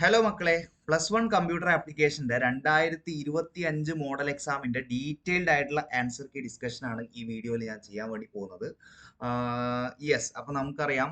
Hello മക്കളെ, +1 computer ആപ്ലിക്കേഷന്റെ 2025 model എക്സാമിന്റെ ഡീറ്റെയിൽഡ് ആയിട്ടുള്ള ആൻസർ കീ ഡിസ്കഷൻ ആണ് ഈ വീഡിയോയിൽ ഞാൻ ചെയ്യാൻ വേണ്ടി പോകുന്നത്. യെസ്, അപ്പൊ നമുക്കറിയാം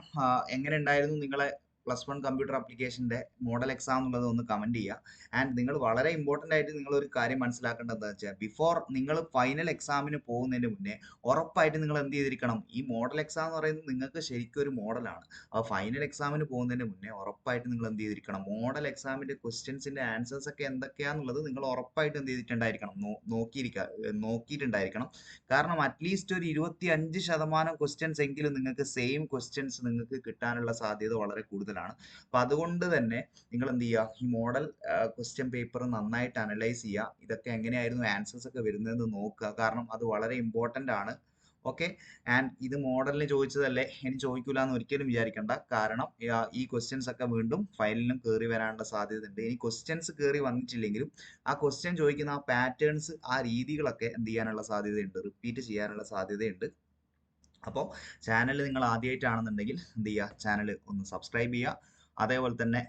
എങ്ങനെ ഉണ്ടായിരുന്നു നിങ്ങളെ +1 കമ്പ്യൂട്ടർ ആപ്ലിക്കേഷന്റെ മോഡൽ എക്സാം എന്നുള്ളത് ഒന്ന് കമന്റ് ചെയ്യുക. ആൻഡ് നിങ്ങൾ വളരെ ഇമ്പോർട്ടന്റ് ആയിട്ട് നിങ്ങൾ ഒരു കാര്യം മനസ്സിലാക്കേണ്ടത് എന്താ വെച്ചാൽ, ബിഫോർ നിങ്ങൾ ഫൈനൽ എക്സാമിന് പോകുന്നതിന് മുന്നേ ഉറപ്പായിട്ട് നിങ്ങൾ എന്ത് ചെയ്തിരിക്കണം. ഈ മോഡൽ എക്സാം എന്ന് പറയുന്നത് നിങ്ങൾക്ക് ശരിക്കും ഒരു മോഡലാണ്. അപ്പോൾ ഫൈനൽ എക്സാമിന് പോകുന്നതിന് മുന്നേ ഉറപ്പായിട്ട് നിങ്ങൾ എന്ത് ചെയ്തിരിക്കണം, മോഡൽ എക്സാമിന്റെ ക്വസ്റ്റ്യൻസിന്റെ ആൻസേഴ്സ് ഒക്കെ എന്തൊക്കെയാന്നുള്ളത് നിങ്ങൾ ഉറപ്പായിട്ട് എന്ത് ചെയ്തിട്ടുണ്ടായിരിക്കണം, നോക്കിയിട്ടുണ്ടായിരിക്കണം. കാരണം അറ്റ്ലീസ്റ്റ് ഒരു 25% ക്വസ്റ്റ്യൻസ് എങ്കിലും നിങ്ങൾക്ക് സെയിം ക്വസ്റ്റ്യൻസ് നിങ്ങൾക്ക് കിട്ടാനുള്ള സാധ്യത വളരെ കൂടുതലാണ്. അപ്പൊ അതുകൊണ്ട് തന്നെ നിങ്ങൾ എന്ത് ചെയ്യുക, ഈ മോഡൽ ക്വസ്റ്റ്യൻ പേപ്പർ നന്നായിട്ട് അനലൈസ് ചെയ്യുക. ഇതൊക്കെ എങ്ങനെയായിരുന്നു ആൻസേഴ്സ് ഒക്കെ വരുന്നതെന്ന് നോക്കുക. കാരണം അത് വളരെ ഇമ്പോർട്ടന്റ് ആണ്. ഓക്കെ. ആൻഡ് ഇത് മോഡലിന് ചോദിച്ചതല്ലേ, ഇനി ചോദിക്കൂല എന്ന് ഒരിക്കലും വിചാരിക്കേണ്ട. കാരണം ഈ ക്വസ്റ്റ്യൻസ് ഒക്കെ വീണ്ടും ഫയലിലും കയറി വരാനുള്ള സാധ്യത ഉണ്ട്. ഇനി ക്വസ്റ്റ്യൻസ് കയറി വന്നിട്ടില്ലെങ്കിലും ആ ക്വസ്റ്റ്യൻ ചോദിക്കുന്ന ആ പാറ്റേൺസ്, ആ രീതികളൊക്കെ എന്ത് ചെയ്യാനുള്ള സാധ്യതയുണ്ട്, റിപ്പീറ്റ് ചെയ്യാനുള്ള സാധ്യതയുണ്ട്. അപ്പോൾ ചാനൽ നിങ്ങൾ ആദ്യമായിട്ടാണെന്നുണ്ടെങ്കിൽ എന്ത് ചെയ്യുക, ചാനൽ ഒന്ന് സബ്സ്ക്രൈബ് ചെയ്യുക. അതേപോലെ തന്നെ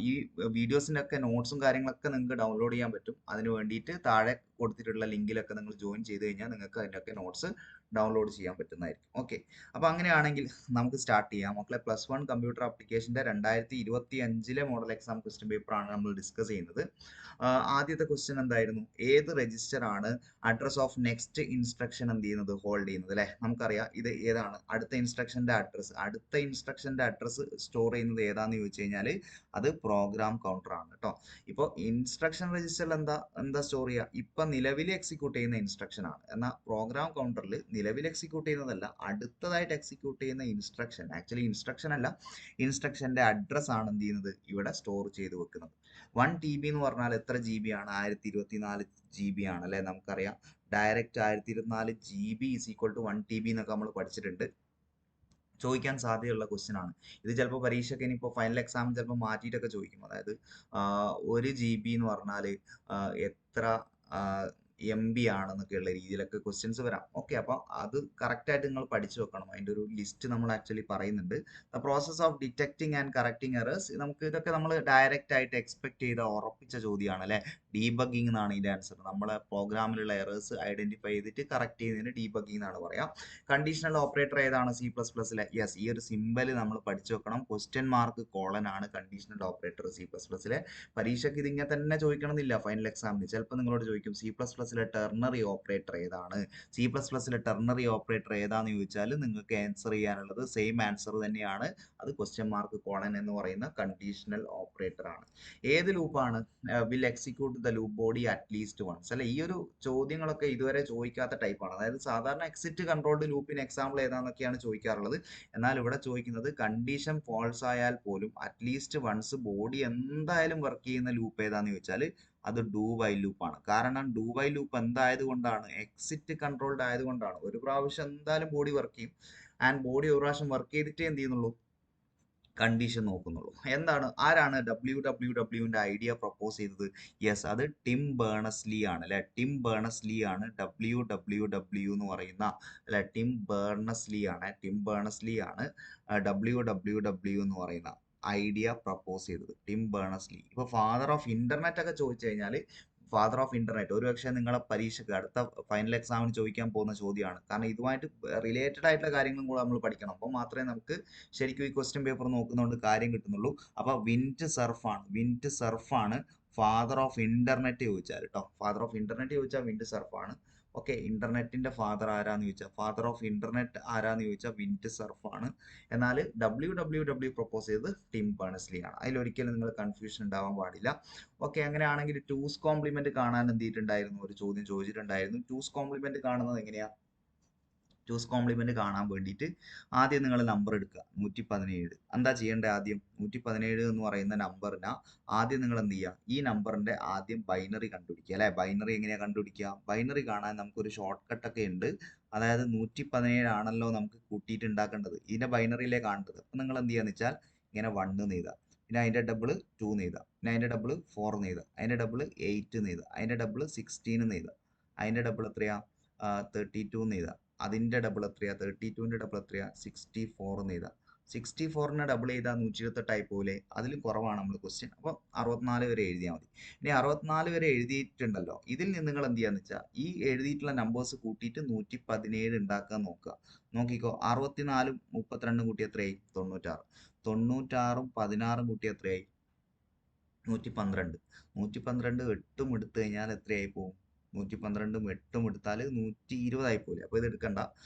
ഈ വീഡിയോസിൻ്റെ ഒക്കെ നോട്ട്സും കാര്യങ്ങളൊക്കെ നിങ്ങൾക്ക് ഡൗൺലോഡ് ചെയ്യാൻ പറ്റും. അതിന് വേണ്ടിയിട്ട് താഴെ കൊടുത്തിട്ടുള്ള ലിങ്കിലൊക്കെ നിങ്ങൾ ജോയിൻ ചെയ്ത് കഴിഞ്ഞാൽ നിങ്ങൾക്ക് അതിൻ്റെയൊക്കെ നോട്ട്സ് ഡൗൺലോഡ് ചെയ്യാൻ പറ്റുന്നതായിരിക്കും. ഓക്കെ. അപ്പോൾ അങ്ങനെയാണെങ്കിൽ നമുക്ക് സ്റ്റാർട്ട് ചെയ്യാം. മക്കളെ, +1 കമ്പ്യൂട്ടർ ആപ്ലിക്കേഷൻ്റെ 2025 മോഡൽ എക്സാം ക്വസ്റ്റ്യൻ പേപ്പറാണ് നമ്മൾ ഡിസ്കസ് ചെയ്യുന്നത്. ആദ്യത്തെ ക്വസ്റ്റ്യൻ എന്തായിരുന്നു, ഏത് രജിസ്റ്റർ ആണ് അഡ്രസ് ഓഫ് നെക്സ്റ്റ് ഇൻസ്ട്രക്ഷൻ എന്ത് ചെയ്യുന്നത്, ഹോൾഡ് ചെയ്യുന്നത് അല്ലെ. നമുക്കറിയാം ഇത് ഏതാണ്, അടുത്ത ഇൻസ്ട്രക്ഷന്റെ അഡ്രസ് സ്റ്റോർ ചെയ്യുന്നത് ഏതാന്ന് ചോദിച്ചു കഴിഞ്ഞാൽ അത് പ്രോഗ്രാം കൗണ്ടർ ആണ് കേട്ടോ. ഇപ്പോൾ ഇൻസ്ട്രക്ഷൻ രജിസ്റ്ററിൽ എന്താ സ്റ്റോർ ചെയ്യുക, ഇപ്പൊ നിലവിൽ എക്സിക്യൂട്ട് ചെയ്യുന്ന ഇൻസ്ട്രക്ഷൻ ആണ്. എന്നാൽ പ്രോഗ്രാം കൗണ്ടറിൽ നിലവിൽ എക്സിക്യൂട്ട് ചെയ്യുന്നതല്ല, അടുത്തതായിട്ട് എക്സിക്യൂട്ട് ചെയ്യുന്ന ഇൻസ്ട്രക്ഷൻ, ആക്ച്വലി ഇൻസ്ട്രക്ഷൻ അല്ല, ഇൻസ്ട്രക്ഷന്റെ അഡ്രസ് ആണ് എന്ത് ചെയ്യുന്നത്, ഇവിടെ സ്റ്റോർ ചെയ്ത് വെക്കുന്നത്. 1 TB എന്ന് പറഞ്ഞാൽ എത്ര GB ആണ്, 1024 GB ആണ് അല്ലെ. നമുക്കറിയാം direct 1024 GB is equal to 1 TB എന്നൊക്കെ നമ്മൾ പഠിച്ചിട്ടുണ്ട്. ചോദിക്കാൻ സാധ്യതയുള്ള ക്വസ്റ്റ്യൻ ആണ് ഇത്. ചിലപ്പോൾ പരീക്ഷയ്ക്ക് ഇനിയിപ്പോൾ ഫൈനൽ എക്സാം ചിലപ്പോൾ മാറ്റിയിട്ടൊക്കെ ചോദിക്കും. അതായത് 1 GB എന്ന് പറഞ്ഞാൽ എത്ര MB ആണെന്നൊക്കെയുള്ള രീതിയിലൊക്കെ ക്വസ്റ്റ്യൻസ് വരാം. ഓക്കെ. അപ്പോൾ അത് കറക്റ്റ് ആയിട്ട് നിങ്ങൾ പഠിച്ചു വെക്കണം. അതിൻ്റെ ഒരു ലിസ്റ്റ് നമ്മൾ ആക്ച്വലി പറയുന്നുണ്ട്. The process of detecting and correcting errors. നമുക്ക് ഇതൊക്കെ നമ്മൾ ഡയറക്റ്റ് ആയിട്ട് എക്സ്പെക്ട് ചെയ്ത ഉറപ്പിച്ച ചോദ്യമാണ് അല്ലെ. ഡീബഗിങ് എന്നാണ് ഇതിന്റെ ആൻസർ. നമ്മളെ പ്രോഗ്രാമിലുള്ള എറേഴ്സ് ഐഡന്റിഫൈ ചെയ്തിട്ട് കറക്റ്റ് ചെയ്യുന്നതിന് ഡീബഗിങ് എന്നാണ് പറയാം. കണ്ടീഷണൽ ഓപ്പറേറ്റർ ഏതാണ്, C++ലെ? യെസ്, ഈ ഒരു സിമ്പൽ നമ്മൾ പഠിച്ചു വെക്കണം. ?: ആണ് കണ്ടീഷണൽ ഓപ്പറേറ്റർ C++ലെ. പരീക്ഷയ്ക്ക് ഇതിങ്ങനെ തന്നെ ചോദിക്കണം എന്നില്ല. ഫൈനൽ എക്സാമിന് ചിലപ്പോൾ നിങ്ങളോട് ചോദിക്കും C++ലെ ടെർണറി ഓപ്പറേറ്റർ ഏതാണ്, C++ലെ ടെർണറി ഓപ്പറേറ്റർ ഏതാന്ന് ചോദിച്ചാൽ നിങ്ങൾക്ക് ആൻസർ ചെയ്യാനുള്ളത് സെയിം ആൻസർ തന്നെയാണ്. അത് ?: എന്ന് പറയുന്ന കണ്ടീഷണൽ ഓപ്പറേറ്റർ ആണ്. ഏത് ലൂപ്പാണ് will execute the loop body at least once അല്ലെ. ഈ ഒരു ചോദ്യങ്ങളൊക്കെ ഇതുവരെ ചോദിക്കാത്ത ടൈപ്പാണ്. അതായത് സാധാരണ എക്സിറ്റ് കൺട്രോൾഡ് ലൂപ്പിന് എക്സാമ്പിൾ ഏതാന്നൊക്കെയാണ് ചോദിക്കാറുള്ളത്. എന്നാൽ ഇവിടെ ചോദിക്കുന്നത് കണ്ടീഷൻ ഫോൾസ് ആയാൽ പോലും അറ്റ്ലീസ്റ്റ് വൺസ് ബോഡി എന്തായാലും വർക്ക് ചെയ്യുന്ന ലൂപ്പ് ഏതാന്ന് ചോദിച്ചാൽ അത് ഡു വൈൽ ലൂപ്പാണ്. കാരണം ഡു വൈൽ ലൂപ്പ് എന്തായത് കൊണ്ടാണ്, എക്സിറ്റ് കൺട്രോൾഡ് ആയതുകൊണ്ടാണ്. ഒരു പ്രാവശ്യം എന്തായാലും ബോഡി വർക്ക് ചെയ്യും. ആൻഡ് ബോഡി ഒരു പ്രാവശ്യം വർക്ക് ചെയ്തിട്ടേ എന്ത് ചെയ്യുന്നുള്ളൂ, കണ്ടീഷൻ നോക്കുന്നുള്ളൂ. ആരാണ് WWWന്റെ ഐഡിയ പ്രപ്പോസ് ചെയ്തത്? യെസ്, അത് ടിം ബേണസ്-ലീ ആണ് അല്ലെ. ടിം ബേണസ്-ലീ ആണ് WWW എന്ന് പറയുന്ന അല്ലെ. ടിം ബേണസ്-ലീ ആണ് WWW എന്ന് പറയുന്ന ഐഡിയ പ്രപ്പോസ് ചെയ്തത്. ടിം ബേണസ്-ലീ. ഇപ്പൊ ഫാദർ ഓഫ് ഇന്റർനെറ്റ് ഒക്കെ ചോദിച്ചു കഴിഞ്ഞാൽ, ഫാദർ ഓഫ് ഇന്റർനെറ്റ് ഒരുപക്ഷെ നിങ്ങളെ പരീക്ഷയ്ക്ക് അടുത്ത ഫൈനൽ എക്സാമിന് ചോദിക്കാൻ പോകുന്ന ചോദ്യമാണ്. കാരണം ഇതുമായിട്ട് റിലേറ്റഡ് ആയിട്ടുള്ള കാര്യങ്ങളും കൂടെ നമ്മൾ പഠിക്കണം. അപ്പോൾ മാത്രമേ നമുക്ക് ശരിക്കും ഈ ക്വസ്റ്റ്യൻ പേപ്പർ നോക്കുന്നതുകൊണ്ട് കാര്യം കിട്ടുന്നുള്ളൂ. അപ്പൊ വിൻഡ് സർഫാണ് ഫാദർ ഓഫ് ഇന്റർനെറ്റ് ചോദിച്ചാൽ കേട്ടോ. ഫാദർ ഓഫ് ഇന്റർനെറ്റ് ചോദിച്ചാൽ വിൻഡ് സർഫാണ്. ഓക്കെ. ഇന്റർനെറ്റിന്റെ ഫാദർ ആരാന്ന് ചോദിച്ചാൽ, ഫാദർ ഓഫ് ഇന്റർനെറ്റ് ആരാന്ന് ചോദിച്ചാൽ വിൻഡ് സർഫാണ്. എന്നാൽ WWW പ്രപ്പോസ് ചെയ്തത് ടിം ബേണസ്-ലീ ആണ്. അതിലൊരിക്കലും നിങ്ങൾ കൺഫ്യൂഷൻ ഉണ്ടാവാൻ പാടില്ല. ഓക്കെ. അങ്ങനെയാണെങ്കിൽ ടൂസ് കോംപ്ലിമെന്റ് കാണാൻ എന്ത് ചെയ്തിട്ടുണ്ടായിരുന്നു, ഒരു ചോദ്യം ചോദിച്ചിട്ടുണ്ടായിരുന്നു. ടൂസ് കോംപ്ലിമെന്റ് കാണുന്നത് എങ്ങനെയാ? ടൂസ് കോംപ്ലിമെന്റ് കാണാൻ വേണ്ടിയിട്ട് ആദ്യം നിങ്ങൾ നമ്പർ എടുക്കുക, 117. എന്താ ചെയ്യേണ്ടത്? ആദ്യം 117 എന്ന് പറയുന്ന നമ്പറിന് ആദ്യം നിങ്ങൾ എന്ത് ചെയ്യുക, ഈ നമ്പറിന്റെ ആദ്യം ബൈനറി കണ്ടുപിടിക്കുക അല്ലെ. ബൈനറി എങ്ങനെയാ കണ്ടുപിടിക്കുക? ബൈനറി കാണാൻ നമുക്കൊരു ഷോർട്ട് കട്ട് ഒക്കെ ഉണ്ട്. അതായത് 117 ആണല്ലോ നമുക്ക് കൂട്ടിയിട്ട് ഉണ്ടാക്കേണ്ടത്, ഇതിന്റെ ബൈനറിയിലെ കാണേണ്ടത്. അപ്പൊ നിങ്ങൾ എന്ത് ചെയ്യാന്ന് വെച്ചാൽ ഇങ്ങനെ 1 എന്ന് എഴുതുക, പിന്നെ അതിന്റെ ഡബിൾ 2 എന്ന് എഴുതുക, പിന്നെ അതിന്റെ ഡബിൾ 4 എന്ന് എഴുതുക, അതിന്റെ ഡബിൾ 8 എന്ന് എഴുതുക, അതിന്റെ ഡബിൾ 16 എന്ന് എഴുതുക, അതിന്റെ ഡബിൾ എത്രയാ 32 എന്ന് എഴുതുക, അതിന്റെ ഡബിൾ എത്രയാ 32ന്റെ ഡബിൾ എത്രയാ 64 എന്ന് എഴുതാം. 64നെ ഡബിൾ ചെയ്താൽ 128 പോലെ അതിലും കുറവാണ് നമ്മൾ ക്വസ്റ്റ്യൻ. അപ്പോൾ 64 വരെ എഴുതിയാൽ മതി. ഇനി 64 വരെ എഴുതിയിട്ടുണ്ടല്ലോ, ഇതിൽ നിന്ന് നിങ്ങൾ എന്ത് ചെയ്യാന്ന് വെച്ചാൽ ഈ എഴുതിയിട്ടുള്ള നമ്പേഴ്സ് കൂട്ടിയിട്ട് 117 ഉണ്ടാക്കാൻ നോക്കുക. നോക്കിക്കോ, 64ഉം 32ഉം കൂട്ടി എത്രയായി? 96. 96ഉം 16ഉം കൂട്ടി എത്രയായി? 112. 112 8ഉം എടുത്തു കഴിഞ്ഞാൽ എത്രയായി പോകും? 112ഉം 8ഉം എടുത്താൽ 120 ആയി പോലെ. അപ്പോൾ ഇത് എടുക്കണ്ട.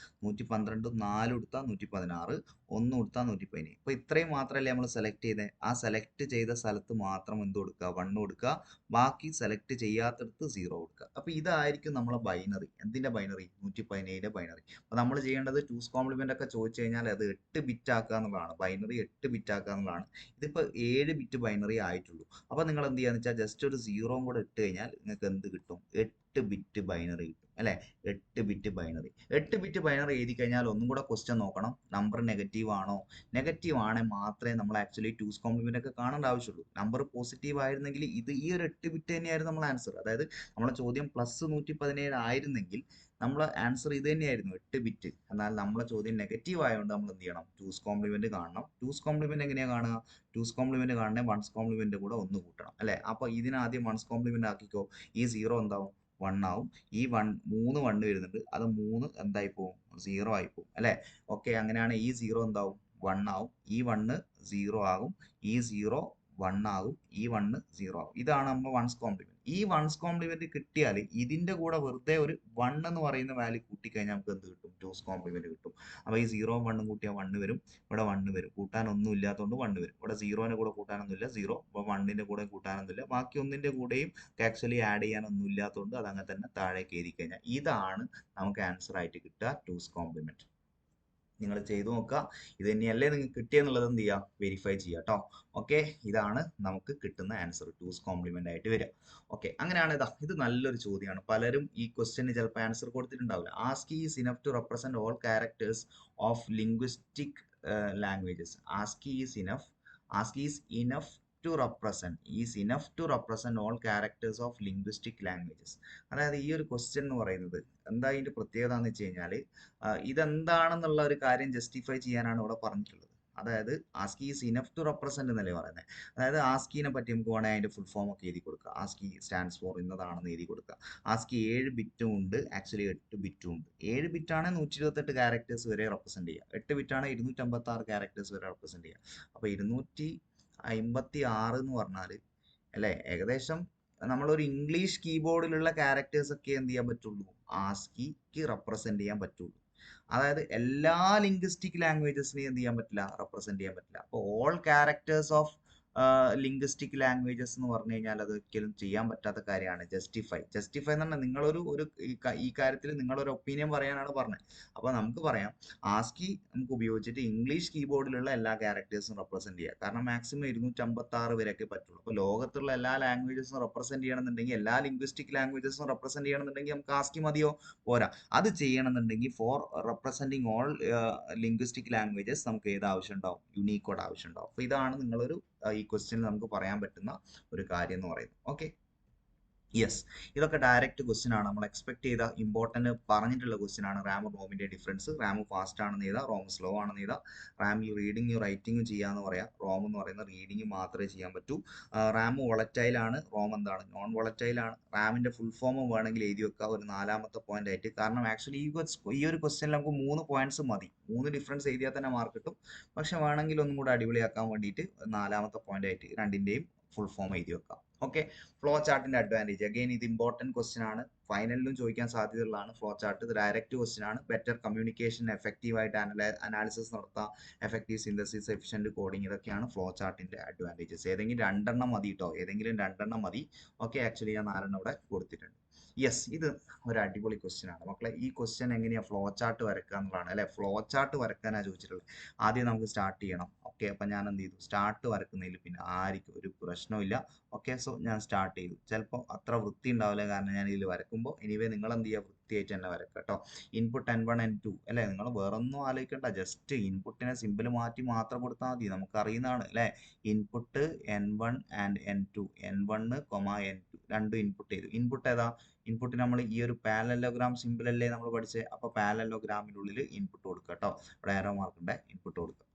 112ഉം 4ഉം എടുത്താൽ 116, 1 എടുത്താൽ 117. അപ്പോൾ ഇത്രയും മാത്രമല്ലേ നമ്മൾ സെലക്ട് ചെയ്തത്. ആ സെലക്ട് ചെയ്ത സ്ഥലത്ത് മാത്രം എന്ത് കൊടുക്കുക? 1 കൊടുക്കുക. ബാക്കി സെലക്ട് ചെയ്യാത്തടത്ത് 0 കൊടുക്കുക. അപ്പോൾ ഇതായിരിക്കും നമ്മളെ ബൈനറി. എന്തിന്റെ ബൈനറി? 117ന്റെ ബൈനറി. അപ്പോൾ നമ്മൾ ചെയ്യേണ്ടത് 2's കോംപ്ലിമെന്റ് ഒക്കെ ചോദിച്ചു കഴിഞ്ഞാൽ അത് 8 ബിറ്റ് ആക്കുക എന്നുള്ളതാണ്. ബൈനറി 8 ബിറ്റ് ആക്കുക എന്നുള്ളതാണ്. ഇതിപ്പോൾ 7 ബിറ്റ് ബൈനറി ആയിട്ടുള്ളൂ. അപ്പോൾ നിങ്ങൾ എന്ത് ചെയ്യാന്ന് വെച്ചാൽ ജസ്റ്റ് ഒരു 0 കൂടെ ഇട്ട് കഴിഞ്ഞാൽ നിങ്ങൾക്ക് എന്ത് കിട്ടും? 8 ബിറ്റ് ബൈനറി കിട്ടും അല്ലേ? 8 ബിറ്റ് ബൈനറി. 8 ബിറ്റ് ബൈനറി എഴുതി കഴിഞ്ഞാൽ ഒന്നും കൂടെ ക്വസ്റ്റ്യൻ നോക്കണം. നമ്പർ നെഗറ്റീവ് ആണോ? നെഗറ്റീവ് ആണെങ്കിൽ മാത്രമേ നമ്മൾ ആക്ച്വലി 2's കോംപ്ലിമെന്റ് ഒക്കെ കാണേണ്ട ആവശ്യമുള്ളൂ. നമ്പർ പോസിറ്റീവ് ആയിരുന്നെങ്കിൽ ഈ ഒരു 8 ബിറ്റ് തന്നെയായിരുന്നു നമ്മൾ ആൻസർ. അതായത് നമ്മളെ ചോദ്യം പ്ലസ് 117 ആയിരുന്നെങ്കിൽ നമ്മളെ ആൻസർ ഇത് തന്നെയായിരുന്നു, 8 ബിറ്റ്. എന്നാൽ നമ്മളെ ചോദ്യം നെഗറ്റീവ് ആയതുകൊണ്ട് നമ്മൾ എന്ത് ചെയ്യണം? 2's കോംപ്ലിമെന്റ് കാണണം. 2's കോംപ്ലിമെന്റ് എങ്ങനെയാണ് കാണുക? 2's കോംപ്ലിമെന്റ് കാണണേ 1's കോംപ്ലിമെന്റ് കൂടെ 1 കൂട്ടണം അല്ലേ? അപ്പോൾ ഇതിനാദ്യം 1's കോംപ്ലിമെന്റ് ആക്കിക്കോ. ഈ 0 എന്താവും? 1 ആവും. ഈ 3 1 വരുന്നുണ്ട്, അത് 3 എന്തായി പോകും? 0 ആയി പോകും അല്ലേ? ഓക്കെ, അങ്ങനെയാണ് ഈ 0 എന്താവും? 1 ആവും. ഈ 1 0 ആകും. ഈ 0 1 ആകും. ഈ 1 0 ആകും. ഇതാണ് നമ്മൾ 1's കോംപ്ലിമെന്റ്. ഈ 1's കോംപ്ലിമെന്റ് കിട്ടിയാൽ ഇതിന്റെ കൂടെ വെറുതെ ഒരു 1 എന്ന് പറയുന്ന വാല്യൂ കൂട്ടിക്കഴിഞ്ഞാൽ നമുക്ക് എന്ത് കിട്ടും? 2's കോംപ്ലിമെന്റ് കിട്ടും. അപ്പോൾ ഈ 0 1 കൂട്ടിയാൽ 1 വരും. ഇവിടെ 1 വരും. കൂട്ടാനൊന്നും ഇല്ലാത്തതുകൊണ്ട് 1 വരും. ഇവിടെ 0ന്റെ കൂടെ കൂട്ടാനൊന്നുമില്ല, 0. അപ്പോൾ 1ന്റെ കൂടെ കൂട്ടാനൊന്നുമില്ല. ബാക്കി ഒന്നിന്റെ കൂടെയും ആക്ച്വലി ആഡ് ചെയ്യാനൊന്നും ഇല്ലാത്തതുകൊണ്ട് അത് അങ്ങനെ തന്നെ താഴേക്ക് എഴുതി കഴിഞ്ഞാൽ ഇതാണ് നമുക്ക് ആൻസർ ആയിട്ട് കിട്ടുക, 2's കോംപ്ലിമെന്റ്. നിങ്ങൾ ചെയ്തു നോക്കുക. ഇത് തന്നെയല്ലേ നിങ്ങൾക്ക് കിട്ടിയെന്നുള്ളത് എന്ത് ചെയ്യുക? വെരിഫൈ ചെയ്യുക കേട്ടോ. ഓക്കെ, ഇതാണ് നമുക്ക് കിട്ടുന്ന ആൻസർ, 2's കോംപ്ലിമെന്റ് ആയിട്ട് വരിക. ഓക്കെ, അങ്ങനെയാണ്. ഇത് നല്ലൊരു ചോദ്യമാണ്. പലരും ഈ ക്വസ്റ്റ്യന് ചിലപ്പോൾ ആൻസർ കൊടുത്തിട്ടുണ്ടാവില്ല. ASCII is enough to represent all characters of linguistic languages. ASCII is enough to represent all characters of linguistic languages. അതായത് ഈ ഒരു ക്വസ്റ്റ്യൻ എന്ന് പറയുന്നത് എന്താ ഇതിന്റെ പ്രത്യേകത എന്ന് വെച്ച് കഴിഞ്ഞാൽ ഇതെന്താണെന്നുള്ള ഒരു കാര്യം ജസ്റ്റിഫൈ ചെയ്യാനാണ് ഇവിടെ പറഞ്ഞിട്ടുള്ളത്. അതായത് ASCII is enough to represent എന്നല്ലേ പറയുന്നത്. അതായത് ആസ്കിനെ പറ്റി നമുക്ക് വേണമെങ്കിൽ അതിന്റെ ഫുൾ ഫോം ഒക്കെ എഴുതി കൊടുക്കുക. ആസ്കി സ്റ്റാൻഡ്സ് ഫോർ ഇന്നതാണെന്ന് എഴുതി കൊടുക്കുക. ആസ്കി 7 ബിറ്റും ഉണ്ട്, ആക്ച്വലി 8 ബിറ്റും ഉണ്ട്. 7 ബിറ്റാണ് 128 ക്യാരക്ടേഴ്സ് വരെ റെപ്രസെന്റ് ചെയ്യുക. 8 ബിറ്റാണ് 256 ക്യാരക്ടേഴ്സ് വരെ റെപ്രസെന്റ് ചെയ്യുക. അപ്പോൾ 256 എന്ന് പറഞ്ഞാൽ അല്ലേ, ഏകദേശം നമ്മളൊരു ഇംഗ്ലീഷ് കീബോർഡിലുള്ള ക്യാരക്ടേഴ്സ് ഒക്കെ എന്ത് ചെയ്യാൻ പറ്റുള്ളൂ? ആസ്കിക്ക് റെപ്രസെന്റ് ചെയ്യാൻ പറ്റുള്ളൂ. അതായത് എല്ലാ ലിംഗ്വിസ്റ്റിക് ലാംഗ്വേജസിനെയും എന്ത് ചെയ്യാൻ പറ്റില്ല? റെപ്രസെന്റ് ചെയ്യാൻ പറ്റില്ല. അപ്പോൾ all characters of linguistic languages എന്ന് പറഞ്ഞു കഴിഞ്ഞാൽ അത് ഒരിക്കലും ചെയ്യാൻ പറ്റാത്ത കാര്യമാണ്. ജസ്റ്റിഫൈ എന്ന് പറഞ്ഞാൽ നിങ്ങളൊരു ഈ കാര്യത്തിൽ നിങ്ങളൊരു ഒപ്പീനിയൻ പറയാനാണ് പറഞ്ഞത്. അപ്പോൾ നമുക്ക് പറയാം ആസ്കി നമുക്ക് ഉപയോഗിച്ചിട്ട് ഇംഗ്ലീഷ് കീബോർഡിലുള്ള എല്ലാ ക്യാരക്ടേഴ്സും റെപ്രസെന്റ് ചെയ്യുക. കാരണം മാക്സിമം 256 വരെയൊക്കെ പറ്റുള്ളൂ. അപ്പോൾ ലോകത്തുള്ള എല്ലാ ലാംഗ്വേജസും റെപ്രസെന്റ് ചെയ്യണമെന്നുണ്ടെങ്കിൽ, എല്ലാ ലിംഗ്വിസ്റ്റിക് ലാംഗ്വേജസും റെപ്രസെന്റ് ചെയ്യണമെന്നുണ്ടെങ്കിൽ നമുക്ക് ആസ്കി മതിയോ? പോരാ. അത് ചെയ്യണമെന്നുണ്ടെങ്കിൽ for representing all linguistic languages നമുക്ക് ഏത് ആവശ്യം ഉണ്ടാവും? യൂണീക്കോഡ് ആവശ്യം ഉണ്ടാവും. അപ്പോൾ ഇതാണ് നിങ്ങളൊരു ഈ ക്വസ്റ്റ്യനിൽ നമുക്ക് പറയാൻ പറ്റുന്ന ഒരു കാര്യം എന്ന് പറയുന്നത്. ഓക്കെ, യെസ്, ഇതൊക്കെ ഡയറക്റ്റ് ക്വസ്റ്റ്യൻ ആണ്. നമ്മൾ എക്സ്പെക്ട് ചെയ്ത ഇമ്പോർട്ടന്റ് പറഞ്ഞിട്ടുള്ള ക്വസ്റ്റ്യൻ ആണ്. റാം റോമിന്റെ ഡിഫറൻസ്. റാം ഫാസ്റ്റ് ആണെന്ന് ചെയ്താൽ റോം സ്ലോ ആണെന്ന് ചെയ്താൽ റാമിൽ റീഡിങ്ങും റൈറ്റിങ്ങും ചെയ്യാന്ന് പറയാം. റോം എന്ന് പറയുന്ന റീഡിങ് മാത്രമേ ചെയ്യാൻ പറ്റൂ. റാം വോളറ്റൈൽ ആണ്, റോം എന്താണ്? നോൺ വോളറ്റൈൽ ആണ്. റാമിന്റെ ഫുൾ ഫോം വേണമെങ്കിൽ എഴുതി വെക്കുക ഒരു 4ാമത്തെ പോയിന്റ് ആയിട്ട്. കാരണം ആക്ച്വലി ഈ ഒരു ക്വസ്റ്റ്യനിൽ നമുക്ക് 3 പോയിന്റ്സ് മതി. 3 ഡിഫറൻസ് എഴുതിയാൽ തന്നെ മാർക്ക് കിട്ടും. പക്ഷെ വേണമെങ്കിൽ ഒന്നും കൂടെ അടിപൊളിയാക്കാൻ വേണ്ടിയിട്ട് 4ാമത്തെ പോയിന്റ് ആയിട്ട് രണ്ടിന്റെയും ഫുൾ ഫോം എഴുതി വെക്കാം. ഓക്കെ, ഫ്ലോ ചാർട്ടിന്റെ അഡ്വാൻറ്റേജ്. അഗെയിൻ ഇത് ഇമ്പോർട്ടന്റ് ക്വസ്റ്റ്യൻ ആണ്. ഫൈനലിലും ചോദിക്കാൻ സാധ്യതയുള്ളതാണ്. ഫ്ലോ ചാർട്ട് ഇത് ഡയറക്റ്റ് ക്വസ്റ്റ്യൻ ആണ്. ബെറ്റർ കമ്മ്യൂണിക്കേഷൻ, എഫക്റ്റീവ് ആയിട്ട് അനാലിസിസ് നടത്താം, എഫക്റ്റീവ് സിന്തസിസ്, എഫിഷ്യന്റ് കോഡിംഗ്, ഇതൊക്കെയാണ് ഫ്ലോ ചാർട്ടിന്റെ അഡ്വാൻറ്റേജസ്. ഏതെങ്കിലും 2 മതി കേട്ടോ, ഏതെങ്കിലും 2 മതി. ഓക്കെ, ആക്ച്വലി ഞാൻ 4 ഇവിടെ കൊടുത്തിട്ടുണ്ട്. യെസ്, ഇത് ഒരു അടിപൊളി ക്വസ്റ്റ്യൻ ആണ് മക്കളെ. ഈ ക്വസ്റ്റ്യൻ എങ്ങനെയാ ഫ്ലോ ചാർട്ട് വരക്കുക എന്നുള്ളതാണ് അല്ലെ. ഫ്ലോ ചാർട്ട് വരക്കാനാണ് ചോദിച്ചിട്ടുള്ളത്. ആദ്യം നമുക്ക് സ്റ്റാർട്ട് ചെയ്യണം. ഓക്കെ, അപ്പം ഞാൻ എന്ത് ചെയ്തു? സ്റ്റാർട്ട് വരക്കുന്നതിൽ പിന്നെ ആർക്കും ഒരു പ്രശ്നമില്ല. ഓക്കെ, സോ ഞാൻ സ്റ്റാർട്ട് ചെയ്തു. ചിലപ്പോൾ അത്ര വൃത്തി ഉണ്ടാവില്ല, കാരണം ഞാൻ ഇതിൽ വരക്കുമ്പോൾ. എനിവേ നിങ്ങൾ എന്ത് ചെയ്യുക? വൃത്തിയായിട്ട് തന്നെ വരക്കുക കേട്ടോ. ഇൻപുട്ട് N1 N2 അല്ലേ, നിങ്ങൾ വേറൊന്നും ആലോചിക്കണ്ട. ജസ്റ്റ് ഇൻപുട്ടിനെ സിമ്പിൾ മാറ്റി മാത്രം കൊടുത്താൽ മതി. നമുക്ക് അറിയുന്നതാണ് അല്ലേ. Input N1 and N2, N1, N2 രണ്ടും ഇൻപുട്ട് ചെയ്തു. ഇൻപുട്ട് ഏതാ? ഇൻപുട്ട് നമ്മൾ ഈ ഒരു പാരലലോഗ്രാം സിമ്പിൾ അല്ലേ നമ്മൾ പഠിച്ചത്. അപ്പോൾ പാരലലോഗ്രാമിനുള്ളിൽ ഇൻപുട്ട് കൊടുക്കുക കേട്ടോ. ഇവിടെ ആരോ മാർക്കുണ്ട്, ഇൻപുട്ട് കൊടുക്കുക.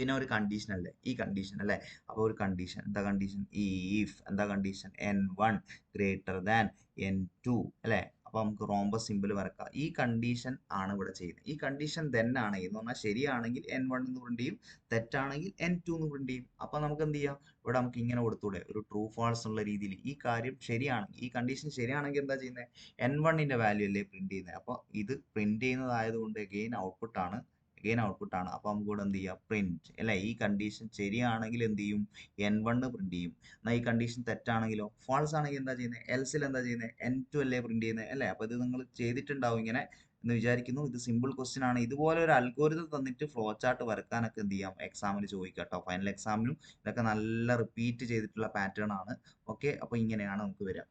പിന്നെ ഒരു കണ്ടീഷൻ അല്ലേ, ഈ കണ്ടീഷൻ അല്ലേ. അപ്പോൾ ഒരു കണ്ടീഷൻ, എന്താ കണ്ടീഷൻ, ഈഫ് എന്താ condition, n1 greater than n2 അല്ലേ. അപ്പോൾ നമുക്ക് റോംബസ് സിമ്പിൾ വരക്കാം. ഈ കണ്ടീഷൻ ആണ് ഇവിടെ ചെയ്യുന്നത്. ഈ കണ്ടീഷൻ then ആണെങ്കിൽ എന്ന് പറഞ്ഞാൽ ശരിയാണെങ്കിൽ n1 എന്ന് പ്രിന്റ് ചെയ്യും, തെറ്റാണെങ്കിൽ n2 എന്ന് പ്രിന്റ് ചെയ്യും. അപ്പോൾ നമുക്ക് എന്ത് ചെയ്യാം, ഇവിടെ നമുക്ക് ഇങ്ങനെ കൊടുത്തൂടെ, ഒരു ട്രൂ ഫാൾസ് ഉള്ള രീതിയിൽ. ഈ കാര്യം ശരിയാണെങ്കിൽ, ഈ കണ്ടീഷൻ ശരിയാണെങ്കിൽ എന്താ ചെയ്യുന്നത്, n1ന്റെ വാല്യൂ അല്ലേ പ്രിന്റ് ചെയ്യുന്നത്. അപ്പോൾ ഇത് പ്രിന്റ് ചെയ്യുന്നതായതുകൊണ്ട് അഗെയിൻ ഔട്ട്പുട്ട് ആണ്. അപ്പോൾ നമുക്ക് ഇവിടെ എന്ത് ചെയ്യാം, പ്രിന്റ് അല്ലെ. ഈ കണ്ടീഷൻ ശരിയാണെങ്കിൽ എന്ത് ചെയ്യും, n1 പ്രിന്റ് ചെയ്യും. എന്നാൽ ഈ കണ്ടീഷൻ തെറ്റാണെങ്കിലോ, ഫാൾസ് ആണെങ്കിൽ എന്താ ചെയ്യുന്നത്, എൽസിൽ എന്താ ചെയ്യുന്നത്, n2 അല്ലേ പ്രിന്റ് ചെയ്യുന്നത് അല്ലേ. അപ്പോൾ ഇത് നിങ്ങൾ ചെയ്തിട്ടുണ്ടാവും ഇങ്ങനെ എന്ന് വിചാരിക്കുന്നു. ഇത് സിമ്പിൾ ക്വസ്റ്റ്യൻ ആണ്. ഇതുപോലെ ഒരു അൽഗോരിതം തന്നിട്ട് ഫ്ലോ ചാർട്ട് വരക്കാനൊക്കെ എന്ത് ചെയ്യാം, എക്സാമിന് ചോദിക്കാം കേട്ടോ. ഫൈനൽ എക്സാമിനും ഇതൊക്കെ നല്ല റിപ്പീറ്റ് ചെയ്തിട്ടുള്ള പാറ്റേൺ ആണ്. ഓക്കെ, അപ്പോൾ ഇങ്ങനെയാണ് നമുക്ക് വരിക,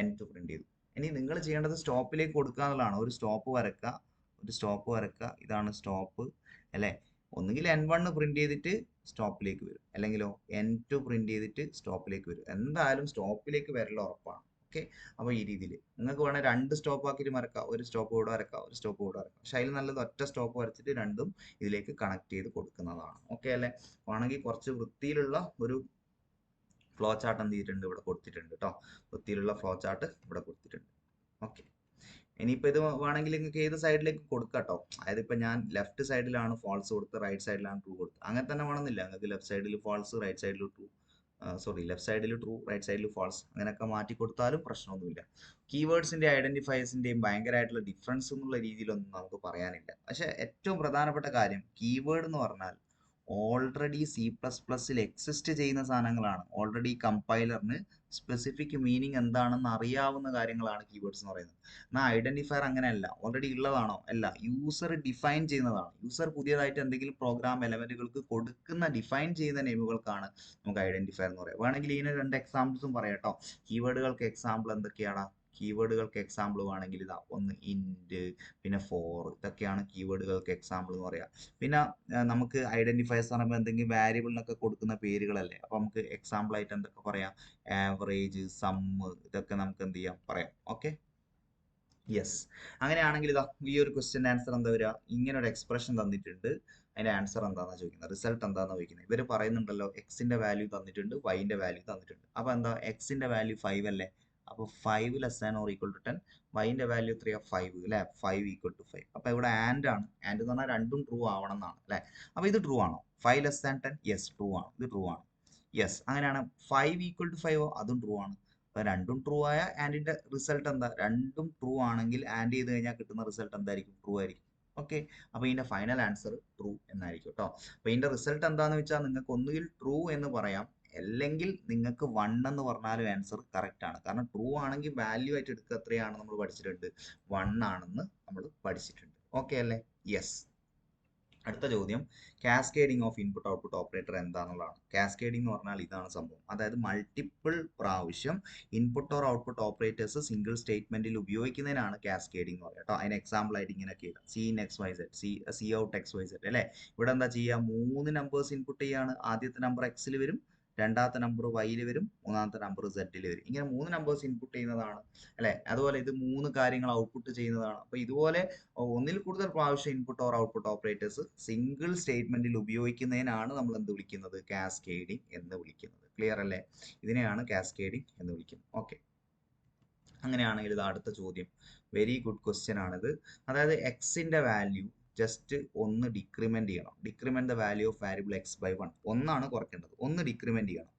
n2 പ്രിന്റ് ചെയ്തു. ഇനി നിങ്ങൾ ചെയ്യേണ്ടത് സ്റ്റോപ്പിലേക്ക് കൊടുക്കുക എന്നുള്ളതാണ്. ഒരു സ്റ്റോപ്പ് വരക്കുക, ഇതാണ് സ്റ്റോപ്പ് അല്ലേ. ഒന്നുകിൽ n1 പ്രിന്റ് ചെയ്തിട്ട് സ്റ്റോപ്പിലേക്ക് വരും, അല്ലെങ്കിലോ n2 പ്രിന്റ് ചെയ്തിട്ട് സ്റ്റോപ്പിലേക്ക് വരും. എന്തായാലും സ്റ്റോപ്പിലേക്ക് വരൽ ഉറപ്പാണ്. ഓക്കെ, അപ്പോൾ ഈ രീതിയിൽ നിങ്ങൾക്ക് വേണേൽ 2 സ്റ്റോപ്പ് ആക്കിയിട്ട് വരക്കാം, ഒരു സ്റ്റോപ്പ് ഇവിടെ വരക്കാം, ഒരു സ്റ്റോപ്പ് ഇവിടെ വരക്കാം. പക്ഷെ അതിൽ നല്ലത് ഒറ്റ സ്റ്റോപ്പ് വരച്ചിട്ട് രണ്ടും ഇതിലേക്ക് കണക്ട് ചെയ്ത് കൊടുക്കുന്നതാണ്. ഓക്കെ അല്ലേ. വേണമെങ്കിൽ കുറച്ച് വൃത്തിയിലുള്ള ഒരു ഫ്ലോ ചാർട്ട് എന്ത് ചെയ്തിട്ടുണ്ട്, ഇവിടെ കൊടുത്തിട്ടുണ്ട് കേട്ടോ. വൃത്തിയിലുള്ള ഫ്ലോ ചാർട്ട് ഇവിടെ കൊടുത്തിട്ടുണ്ട്. ഓക്കെ, ഇനിയിപ്പോൾ ഇത് വേണമെങ്കിൽ നിങ്ങൾക്ക് ഏത് സൈഡിലേക്ക് കൊടുക്കാം കേട്ടോ. അതായത് ഇപ്പം ഞാൻ ലെഫ്റ്റ് സൈഡിലാണ് ഫാൾസ് കൊടുത്ത്, റൈറ്റ് സൈഡിലാണ് ട്രൂ കൊടുത്തത്. അങ്ങനെ തന്നെ വേണമെന്നില്ല. നിങ്ങൾക്ക് ലെഫ്റ്റ് സൈഡിൽ ഫാൾസ്, റൈറ്റ് സൈഡിൽ ട്രൂ, ലെഫ്റ്റ് സൈഡിൽ ട്രൂ, റൈറ്റ് സൈഡിൽ ഫാൾസ്, അങ്ങനെയൊക്കെ മാറ്റി കൊടുത്താലും പ്രശ്നമൊന്നുമില്ല. കീവേഡ്സിൻ്റെ ഐഡന്റിഫയേഴ്സിൻ്റെയും ഭയങ്കരമായിട്ടുള്ള ഡിഫറൻസ് എന്നുള്ള രീതിയിലൊന്നും നമുക്ക് പറയാനില്ല. പക്ഷേ ഏറ്റവും പ്രധാനപ്പെട്ട കാര്യം, കീവേഡ് എന്ന് പറഞ്ഞാൽ ഓൾറെഡി C++ൽ എക്സിസ്റ്റ് ചെയ്യുന്ന സാധനങ്ങളാണ്. ഓൾറെഡി കമ്പൈലറിന് സ്പെസിഫിക് മീനിങ് എന്താണെന്ന് അറിയാവുന്ന കാര്യങ്ങളാണ് കീവേഡ്സ് എന്ന് പറയുന്നത്. എന്നാൽ ഐഡന്റിഫയർ അങ്ങനെയല്ല. ഓൾറെഡി ഉള്ളതാണോ, അല്ല, യൂസർ ഡിഫൈൻ ചെയ്യുന്നതാണ്. യൂസർ പുതിയതായിട്ട് എന്തെങ്കിലും പ്രോഗ്രാം എലമെന്റുകൾക്ക് കൊടുക്കുന്ന, ഡിഫൈൻ ചെയ്യുന്ന നെയിമുകൾക്കാണ് നമുക്ക് ഐഡന്റിഫയർ എന്ന് പറയുക. വേണമെങ്കിൽ ഇതിന് 2 എക്സാമ്പിൾസും പറയാം കേട്ടോ. കീവേഡുകൾക്ക് എക്സാമ്പിൾ എന്തൊക്കെയാണ്, കീവേഡുകൾക്ക് എക്സാമ്പിൾ വേണമെങ്കിൽ ഇതാ, ഒന്ന് ഇൻറ്റ്, പിന്നെ ഫോർ, ഇതൊക്കെയാണ് കീവേഡുകൾക്ക് എക്സാമ്പിൾ എന്ന് പറയാം. പിന്നെ നമുക്ക് ഐഡന്റിഫയേഴ്സ് പറയുമ്പോൾ എന്തെങ്കിലും വാരിയബിളിനൊക്കെ കൊടുക്കുന്ന പേരുകളല്ലേ. അപ്പോൾ നമുക്ക് എക്സാമ്പിൾ ആയിട്ട് എന്തൊക്കെ പറയാം, ആവറേജ്, സമ്മ്, ഇതൊക്കെ നമുക്ക് എന്ത് ചെയ്യാം, പറയാം. Okay, yes. അങ്ങനെയാണെങ്കിൽ ഇതാ ഈ ഒരു ക്വസ്റ്റ്യൻ ആൻസർ എന്താ വരിക, ഇങ്ങനെ ഒരു എക്സ്പ്രഷൻ തന്നിട്ടുണ്ട്. അതിന്റെ ആൻസർ എന്താണെന്ന് ചോദിക്കുന്നത്, റിസൾട്ട് എന്താണെന്ന് ചോദിക്കുന്നത്. ഇവർ പറയുന്നുണ്ടല്ലോ എക്സിന്റെ വാല്യൂ തന്നിട്ടുണ്ട്, വൈന്റെ വാല്യൂ തന്നിട്ടുണ്ട്. അപ്പോൾ എന്താ, എക്സിന്റെ വാല്യൂ 5 അല്ലേ. അപ്പോൾ 5 less than or equal to 10. വൈന്റെ വാല്യൂ എത്രയാ, 5 അല്ലേ. 5 ഈക്വൽ ടു 5. അപ്പോൾ ഇവിടെ ആൻഡ് ആണ്. ആൻഡ് എന്ന് പറഞ്ഞാൽ രണ്ടും ട്രൂ ആവണം എന്നാണ് അല്ലേ. അപ്പോൾ ഇത് ട്രൂ ആണോ, 5 ലെസ് ദാൻ 10, യെസ് ട്രൂ ആണ്, ഇത് ട്രൂ ആണ്. യെസ്, അങ്ങനെയാണ് 5 ഈക്വൽ ടു 5, അതും ട്രൂ ആണ്. അപ്പൊ രണ്ടും ട്രൂ ആയ ആൻഡിന്റെ റിസൾട്ട് എന്താ, രണ്ടും ട്രൂ ആണെങ്കിൽ ആൻഡ് ചെയ്ത് കഴിഞ്ഞാൽ കിട്ടുന്ന റിസൾട്ട് എന്തായിരിക്കും, ട്രൂ ആയിരിക്കും. ഓക്കെ, അപ്പൊ ഇതിന്റെ ഫൈനൽ ആൻസർ ട്രൂ എന്നായിരിക്കും കേട്ടോ. അപ്പൊ ഇതിന്റെ റിസൾട്ട് എന്താന്ന് വെച്ചാൽ നിങ്ങൾക്ക് ഒന്നുകിൽ ട്രൂ എന്ന് പറയാം, അല്ലെങ്കിൽ നിങ്ങൾക്ക് 1 എന്ന് പറഞ്ഞാലും ആൻസർ കറക്റ്റ് ആണ്. കാരണം ട്രൂ ആണെങ്കിൽ വാല്യൂ ആയിട്ട് എടുക്കുക, എത്രയാണ് നമ്മൾ പഠിച്ചിട്ടുണ്ട്, 1 ആണെന്ന് നമ്മൾ പഠിച്ചിട്ടുണ്ട്. ഓക്കെ അല്ലേ, യെസ്. അടുത്ത ചോദ്യം, cascading of input output operator എന്താണെന്നുള്ളതാണ്. കാസ്കേഡിംഗ് എന്ന് പറഞ്ഞാൽ ഇതാണ് സംഭവം. അതായത് മൾട്ടിപ്പിൾ പ്രാവശ്യം input or output operators single സ്റ്റേറ്റ്മെന്റിൽ ഉപയോഗിക്കുന്നതിനാണ് കാസ്കേഡിംഗ് എന്ന് പറയുക കേട്ടോ. അതിന് എക്സാമ്പിൾ ആയിട്ട് ഇങ്ങനെ ചെയ്താൽ cin X Y Z, cout X Y Z അല്ലേ. ഇവിടെ എന്താ ചെയ്യുക, 3 നമ്പേഴ്സ് ഇൻപുട്ട് ചെയ്യാണ്. ആദ്യത്തെ നമ്പർ എക്സിൽ വരും, രണ്ടാമത്തെ നമ്പർ വൈയിൽ വരും, മൂന്നാമത്തെ നമ്പർ സെഡിൽ വരും. ഇങ്ങനെ 3 നമ്പേഴ്സ് ഇൻപുട്ട് ചെയ്യുന്നതാണ് അല്ലെ. അതുപോലെ ഇത് 3 കാര്യങ്ങൾ ഔട്ട്പുട്ട് ചെയ്യുന്നതാണ്. അപ്പൊ ഇതുപോലെ ഒന്നിൽ കൂടുതൽ പ്രാവശ്യം input or output operators single സ്റ്റേറ്റ്മെന്റിൽ ഉപയോഗിക്കുന്നതിനാണ് നമ്മൾ എന്ത് വിളിക്കുന്നത്, കാസ്കേഡിംഗ് എന്ന് വിളിക്കുന്നത്. ക്ലിയർ അല്ലേ, ഇതിനെയാണ് കാസ്കേഡിംഗ് എന്ന് വിളിക്കുന്നത്. ഓക്കെ, അങ്ങനെയാണെങ്കിൽ ഇത് അടുത്ത ചോദ്യം, വെരി ഗുഡ് ക്വസ്റ്റ്യൻ ആണിത്. അതായത് എക്സിന്റെ വാല്യൂ ജസ്റ്റ് ഒന്ന് ഡിക്രിമെന്റ് ചെയ്യണം. Decrement the value of variable X by 1, ഒന്നാണ് കുറയ്ക്കേണ്ടത്, ഒന്ന് ഡിക്രിമെന്റ് ചെയ്യണം.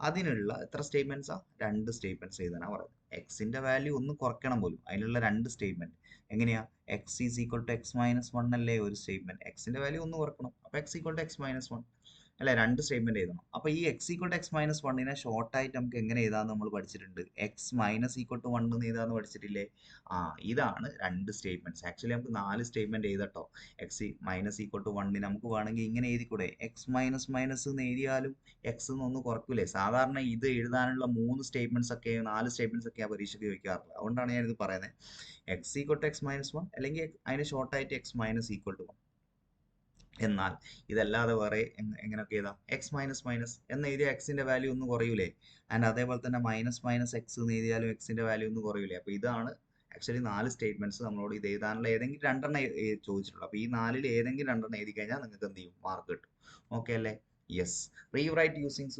അതിനുള്ള എത്ര സ്റ്റേറ്റ്മെന്റ്സാ, 2 സ്റ്റേറ്റ്മെന്റ്സ് എഴുതാനാണ് പറയുന്നത്. എക്സിന്റെ വാല്യൂ ഒന്ന് കുറയ്ക്കണം പോലും, അതിനുള്ള 2 സ്റ്റേറ്റ്മെന്റ്. എങ്ങനെയാ, X is equal to X minus 1 അല്ലേ ഒരു സ്റ്റേറ്റ്മെന്റ്. എക്സിന്റെ വാല്യൂ ഒന്ന് കുറക്കണം, അപ്പൊ X equal to X minus 1 അല്ലെ, 2 സ്റ്റേറ്റ്മെന്റ് എഴുതണം. അപ്പൊ ഈ X equal to X minus 1നെ ഷോർട്ട് ആയിട്ട് നമുക്ക് എങ്ങനെ എഴുതാന്ന് നമ്മൾ പഠിച്ചിട്ടുണ്ട്, എക്സ് മൈനസ് ഈക്വൽ ടു 1 എന്ന് എഴുതാന്ന് പഠിച്ചിട്ടില്ലേ. ഇതാണ് 2 സ്റ്റേറ്റ്മെന്റ്സ്. ആക്ച്വലി നമുക്ക് 4 സ്റ്റേറ്റ്മെന്റ് എഴുതട്ടോ. എക്സ് മൈനസ് ഈക്വൽ ടു 1 നമുക്ക് വേണമെങ്കിൽ ഇങ്ങനെ എഴുതിക്കൂടെ, എക്സ് മൈനസ് മൈനസ് എന്ന് എഴുതിയാലും എക്സ് എന്നൊന്ന് കുറയ്ക്കൂലേ. സാധാരണ ഇത് എഴുതാനുള്ള 3 സ്റ്റേറ്റ്മെന്റ്സ് ഒക്കെ, 4 സ്റ്റേറ്റ്മെന്റ്സ് ഒക്കെ ആ പരീക്ഷയ്ക്ക് ചോദിക്കാറില്ല. അതുകൊണ്ടാണ് ഞാൻ ഇത് പറയുന്നത്. X equal to X minus 1 അല്ലെങ്കിൽ അതിന് ഷോർട്ട് ആയിട്ട് എക്സ് മൈനസ് ഈക്വൽ ടു 1. എന്നാൽ ഇതല്ലാതെ വേറെ എങ്ങനെയൊക്കെ എഴുതാം, എക്സ് മൈനസ് മൈനസ് എന്ന് എഴുതിയാൽ എക്സിന്റെ വാല്യൂ ഒന്ന് കുറയൂലേ. ആൻഡ് അതേപോലെ തന്നെ മൈനസ് മൈനസ് എക്സ് എന്ന് എഴുതിയാലും എക്സിന്റെ വാല്യൂ ഒന്ന് കുറയൂലേ. അപ്പൊ ഇതാണ് ആക്ച്വലി 4 സ്റ്റേറ്റ്മെന്റ്സ്. നമ്മളോട് ഇത് എഴുതാനുള്ള ഏതെങ്കിലും 2 ചോദിച്ചിട്ടുള്ളൂ. അപ്പൊ ഈ 4ൽ ഏതെങ്കിലും 2 എഴുതി കഴിഞ്ഞാൽ നിങ്ങൾക്ക് എന്ത് ചെയ്യും, മാർക്ക് കിട്ടും. ഓക്കെ അല്ലേ? യെസ്. റീറൈറ്റ് യൂസിങ്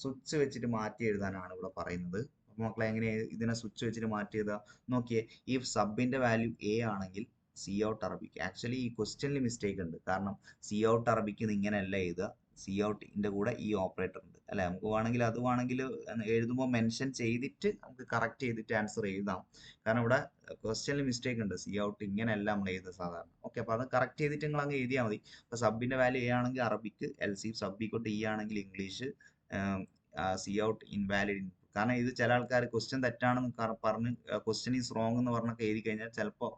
സ്വിച്ച് വെച്ചിട്ട് മാറ്റി എഴുതാനാണ് ഇവിടെ പറയുന്നത്. അപ്പൊ മക്കളെ എങ്ങനെ ഇതിനെ സ്വിച്ച് വെച്ചിട്ട് മാറ്റി എഴുതുക? നോക്കിയേ, ഈ സബിന്റെ വാല്യൂ എ ആണെങ്കിൽ സി ഔട്ട് അറബിക്ക്. ആക്ച്വലി ഈ ക്വസ്റ്റ്യനിൽ മിസ്റ്റേക്ക് ഉണ്ട്. കാരണം സി ഔട്ട് അറബിക്ക് ഇങ്ങനെയല്ല എഴുതുക, സി ഔട്ടിന്റെ കൂടെ ഈ ഓപ്പറേറ്റർ ഉണ്ട് അല്ലെ. നമുക്ക് വേണമെങ്കിൽ അത് വേണമെങ്കിൽ എഴുതുമ്പോൾ മെൻഷൻ ചെയ്തിട്ട് നമുക്ക് കറക്റ്റ് ചെയ്തിട്ട് ആൻസർ എഴുതാം. കാരണം ഇവിടെ ക്വസ്റ്റ്യനിൽ മിസ്റ്റേക്ക് ഉണ്ട്, സി ഔട്ട് ഇങ്ങനെയല്ല നമ്മൾ എഴുതുക സാധാരണ. ഓക്കെ, അപ്പൊ അത് കറക്റ്റ് ചെയ്തിട്ട് നിങ്ങൾ അങ്ങ് എഴുതിയാൽ മതി. അപ്പൊ സബിന്റെ വാല്യൂ എ ആണെങ്കിൽ Arabic, else sub equal to E ആണെങ്കിൽ English, cout invalid input. കാരണം ഇത് ചില ആൾക്കാർ ക്വസ്റ്റ്യൻ തെറ്റാണെന്ന് പറഞ്ഞ് ക്വസ്റ്റ്യൻ ഈസ് റോങ് എന്ന് പറഞ്ഞൊക്കെ എഴുതി കഴിഞ്ഞാൽ ചിലപ്പോൾ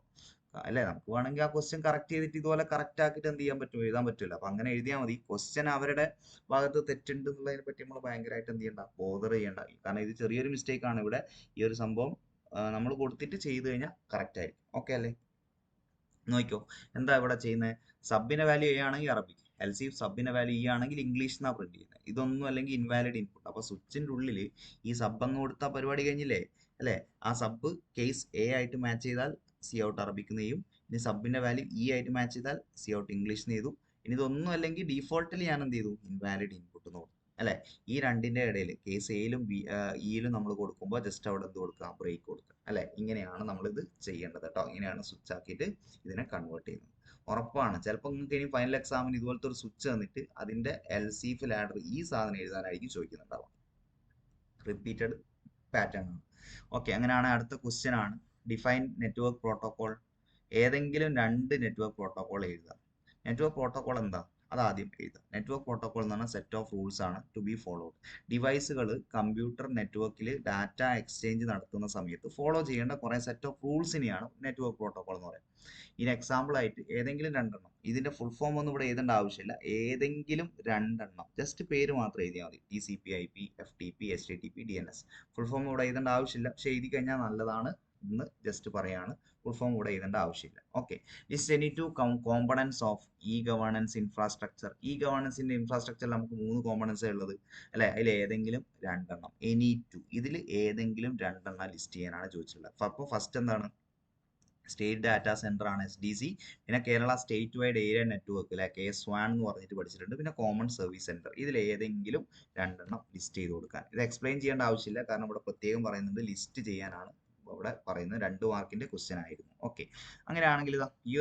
അല്ലെ, നമുക്ക് വേണമെങ്കിൽ ആ ക്വസ്റ്റ്യൻ കറക്റ്റ് ചെയ്തിട്ട് ഇതുപോലെ കറക്റ്റ് ആക്കിയിട്ട് എന്ത് ചെയ്യാൻ പറ്റും, എഴുതാൻ പറ്റില്ല. അപ്പൊ അങ്ങനെ എഴുതിയാൽ മതി. ക്വസ്റ്റ്യൻ അവരുടെ ഭാഗത്ത് തെറ്റുണ്ട് എന്നുള്ളതിനെ പറ്റി നമ്മൾ ഭയങ്കരമായിട്ട് എന്ത് ചെയ്യണ്ട, ബോധർ ചെയ്യണ്ട. കാരണം ഇത് ചെറിയൊരു മിസ്റ്റേക്ക് ആണ് ഇവിടെ. ഈ ഒരു സംഭവം നമ്മൾ കൊടുത്തിട്ട് ചെയ്ത് കഴിഞ്ഞാൽ കറക്റ്റ് ആയിരിക്കും. ഓക്കെ അല്ലേ? നോക്കിക്കോ, എന്താ ഇവിടെ ചെയ്യുന്നത്? സബിന്റെ വാല്യൂ എ ആണെങ്കിൽ അറബിക്, എൽസി സബിന്റെ വാല്യൂ ഇ ആണെങ്കിൽ ഇംഗ്ലീഷ് എന്നാ പ്രിന്റ് ചെയ്യുന്നത്. ഇതൊന്നും അല്ലെങ്കിൽ ഇൻവാലിഡ് ഇൻപുട്ട്. അപ്പൊ സ്വിച്ചിന്റെ ഉള്ളിൽ ഈ സബ് അങ്ങ് കൊടുത്താൽ പരിപാടി കഴിഞ്ഞില്ലേ അല്ലെ? ആ സബ് കേസ് എ ആയിട്ട് മാച്ച് ചെയ്താൽ സി ഔട്ട് അറബിക്ക് നെയ്യും. ഇനി സബിന്റെ വാല്യൂ ഇ ആയിട്ട് മാച്ച് ചെയ്താൽ സി ഔട്ട് ഇംഗ്ലീഷ് ചെയ്തു. ഇനി ഇതൊന്നും അല്ലെങ്കിൽ ഡീഫോൾട്ടിൽ ഞാൻ എന്ത് ചെയ്തു, ഇൻവാലിഡ് ഇൻപുട്ട് എന്ന് കൊടുത്തു അല്ലെ? ഈ രണ്ടിന്റെ ഇടയിൽ കേസ് എയിലും ഇയിലും നമ്മൾ കൊടുക്കുമ്പോൾ ജസ്റ്റ് അവിടെ എന്ത് കൊടുക്കുക, ബ്രേക്ക് കൊടുക്കുക അല്ലെ? ഇങ്ങനെയാണ് നമ്മൾ ഇത് ചെയ്യേണ്ടത് കേട്ടോ. ഇങ്ങനെയാണ് സ്വിച്ച് ആക്കിയിട്ട് ഇതിനെ കൺവേർട്ട് ചെയ്യുന്നത്. ഉറപ്പാണ് ചിലപ്പോൾ നിങ്ങൾക്ക് ഇനി ഫൈനൽ എക്സാമിന് ഇതുപോലത്തെ ഒരു സ്വിച്ച് തന്നിട്ട് അതിന്റെ എൽസിഫ് ലാഡർ ഈ സാധനം എഴുതാനായിരിക്കും ചോദിക്കുന്നുണ്ടാവുക. റിപ്പീറ്റഡ് പാറ്റേൺ ആണ്. ഓക്കെ, അങ്ങനെയാണ് അടുത്ത ക്വസ്റ്റ്യൻ ആണ് ഡിഫൈൻ നെറ്റ്വർക്ക് പ്രോട്ടോകോൾ. ഏതെങ്കിലും രണ്ട് നെറ്റ്വർക്ക് പ്രോട്ടോകോൾ എഴുതുക. നെറ്റ്വർക്ക് പ്രോട്ടോകോൾ എന്താ, അത് ആദ്യം എഴുതുക. നെറ്റ്വർക്ക് പ്രോട്ടോകോൾ എന്ന് പറഞ്ഞാൽ സെറ്റ് ഓഫ് റൂൾസ് ആണ് ടു ബി ഫോളോഡ്. ഡിവൈസുകൾ കമ്പ്യൂട്ടർ നെറ്റ്വർക്കിൽ ഡാറ്റ എക്സ്ചേഞ്ച് നടത്തുന്ന സമയത്ത് ഫോളോ ചെയ്യേണ്ട കുറെ സെറ്റ് ഓഫ് റൂൾസിനെയാണ് നെറ്റ്വർക്ക് പ്രോട്ടോകോൾ എന്ന് പറയുന്നത്. ഇതിന് എക്സാമ്പിൾ ആയിട്ട് ഏതെങ്കിലും രണ്ടെണ്ണം, ഇതിന്റെ ഫുൾ ഫോം ഒന്നും ഇവിടെ എഴുതേണ്ട ആവശ്യമില്ല, ഏതെങ്കിലും രണ്ടെണ്ണം ജസ്റ്റ് പേര് മാത്രം എഴുതിയാൽ മതി. TCP/IP, FTP, HTTP, DNS. Full form ഇവിടെ എഴുതേണ്ട ആവശ്യമില്ല, പക്ഷെ എഴുതി കഴിഞ്ഞാൽ നല്ലതാണ് എന്ന് ജസ്റ്റ് പറയാണ്. ഫുൾ ഫോം ഇവിടെ എഴുതേണ്ട ആവശ്യമില്ല. Okay, list any two components of E governance infrastructure. E ഗവേണൻസിന്റെ ഇൻഫ്രാസ്ട്രക്ചറിൽ നമുക്ക് 3 കോമ്പണൻസ് ഉള്ളത് അല്ലെ? അതിൽ ഏതെങ്കിലും രണ്ടെണ്ണം, എനി ടു, ഇതിൽ ഏതെങ്കിലും രണ്ടെണ്ണം ലിസ്റ്റ് ചെയ്യാനാണ് ചോദിച്ചിട്ടുള്ളത്. അപ്പോൾ ഫസ്റ്റ് എന്താണ്, സ്റ്റേറ്റ് ഡാറ്റാ സെന്റർ ആണ് SDC. പിന്നെ Kerala state wide area network അല്ലെ, KSWAN എന്ന് പറഞ്ഞിട്ട് പഠിച്ചിട്ടുണ്ട്. പിന്നെ കോമൺ സർവീസ് സെന്റർ. ഇതിൽ ഏതെങ്കിലും രണ്ടെണ്ണം ലിസ്റ്റ് ചെയ്ത് കൊടുക്കാൻ. ഇത് എക്സ്പ്ലെയിൻ ചെയ്യേണ്ട ആവശ്യമില്ല, കാരണം ഇവിടെ പ്രത്യേകം പറയുന്നത് ലിസ്റ്റ് ചെയ്യാനാണ് ഇവിടെ പറയുന്നത്. 2 മാർക്കിന്റെ ക്വസ്റ്റ്യൻ ആയിരുന്നു. ഓക്കെ, അങ്ങനെയാണെങ്കിൽ ഇതാ ഈ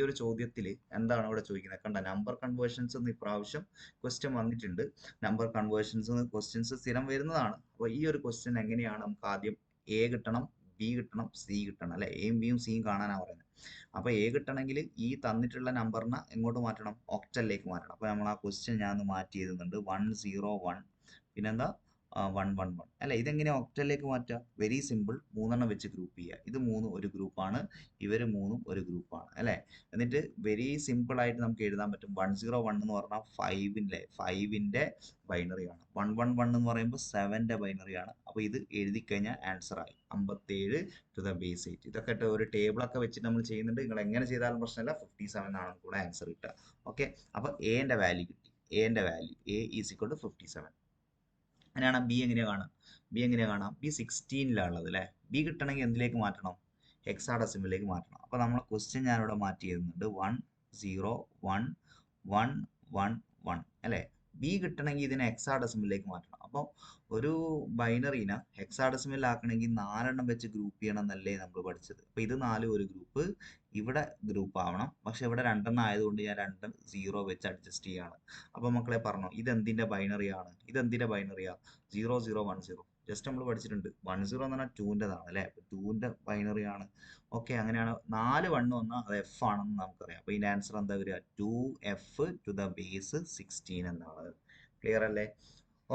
ഒരു ചോദ്യത്തിൽ എന്താണ് ഇവിടെ ചോദിക്കുന്നത്? കണ്ട, നമ്പർ കൺവേർഷൻസ് എന്ന് ഇപ്രാവശ്യം ക്വസ്റ്റ്യൻ വന്നിട്ടുണ്ട്. നമ്പർ കൺവേർഷൻസ് ക്വസ്റ്റ്യൻസ് സ്ഥിരം വരുന്നതാണ്. അപ്പോൾ ഈ ഒരു ക്വസ്റ്റ്യൻ എങ്ങനെയാണ്, നമുക്ക് ആദ്യം എ കിട്ടണം, ബി കിട്ടണം, സി കിട്ടണം അല്ലെ? എയും ബിയും സിയും കാണാനാണ് പറയുന്നത്. അപ്പൊ എ കിട്ടണമെങ്കിൽ ഈ തന്നിട്ടുള്ള നമ്പറിനെ എങ്ങോട്ട് മാറ്റണം, ഒക്ടലിലേക്ക് മാറ്റണം. അപ്പൊ നമ്മൾ ആ ക്വസ്റ്റ്യൻ ഞാൻ ഒന്ന് മാറ്റി എഴുതുന്നുണ്ട്. 101 പിന്നെന്താ 111 അല്ലെ? ഇതെങ്ങനെ ഒക്ടലിലേക്ക് മാറ്റുക? വെരി സിമ്പിൾ, 3 വെച്ച് ഗ്രൂപ്പ് ചെയ്യുക. ഇത് 3 ഒരു ഗ്രൂപ്പാണ്, ഇവർ 3 ഒരു ഗ്രൂപ്പാണ് അല്ലെ? എന്നിട്ട് വെരി സിമ്പിൾ ആയിട്ട് നമുക്ക് എഴുതാൻ പറ്റും. 101 എന്ന് പറഞ്ഞാൽ 5ന്റെ ബൈനറി ആണ്. 111 എന്ന് പറയുമ്പോൾ 7ന്റെ ബൈനറി ആണ്. അപ്പൊ ഇത് എഴുതി കഴിഞ്ഞാൽ ആൻസർ ആയി 57 ടു ദ ബേസ് 8. ഇതൊക്കെ ഒരു ടേബിളൊക്കെ വെച്ചിട്ട് നമ്മൾ ചെയ്യുന്നുണ്ട്. നിങ്ങൾ എങ്ങനെ ചെയ്താലും പ്രശ്നമില്ല, 57 ആണ് കൂടെ ആൻസർ കിട്ടുക. ഓക്കെ, അപ്പൊ എന്റെ വാല്യൂ കിട്ടി. എന്റെ value A is equal to 57. അങ്ങനെയാണ് ബി എങ്ങനെയാ കാണാം? ബി 16ലാണ് ഉള്ളത് അല്ലെ? ബി കിട്ടണമെങ്കിൽ എന്തിലേക്ക് മാറ്റണം? ഹെക്സാഡെസിമലിലേക്ക് മാറ്റണം. അപ്പൊ നമ്മളെ ക്വസ്റ്റ്യൻ ഞാനിവിടെ മാറ്റി എഴുതുന്നുണ്ട്. 10111 അല്ലെ? ബി കിട്ടണമെങ്കിൽ ഇതിനെ ഹെക്സാഡെസിമലിലേക്ക് മാറ്റണം. അപ്പോൾ ഒരു ബൈനറിനെ ഹെക്സാഡെസിമൽ ആക്കണമെങ്കിൽ 4 വെച്ച് ഗ്രൂപ്പ് ചെയ്യണം എന്നല്ലേ നമ്മൾ പഠിച്ചത്. അപ്പൊ ഇത് 4 ഒരു ഗ്രൂപ്പ്, ഇവിടെ ഗ്രൂപ്പ് ആവണം. പക്ഷെ ഇവിടെ 2 ആയതുകൊണ്ട് ഞാൻ 2 0 വെച്ച് അഡ്ജസ്റ്റ് ചെയ്യാണ്. അപ്പൊ മക്കളെ പറഞ്ഞു, ഇതെന്തിന്റെ ബൈനറിയാണ്? 0010. ജസ്റ്റ് നമ്മൾ പഠിച്ചിട്ടുണ്ട്. 10 എന്ന് പറഞ്ഞാൽ 2ന്റെതാണ് അല്ലെ? 2ന്റെ ബൈനറി ആണ്. ഓക്കെ, അങ്ങനെയാണ് 4 1 വന്നാൽ അത് F ആണെന്ന് നമുക്കറിയാം. അപ്പൊ ഇതിന്റെ ആൻസർ എന്താ വരിക? 2F ടു ദ ബേസ് 16 എന്നാണ്. ക്ലിയർ അല്ലേ?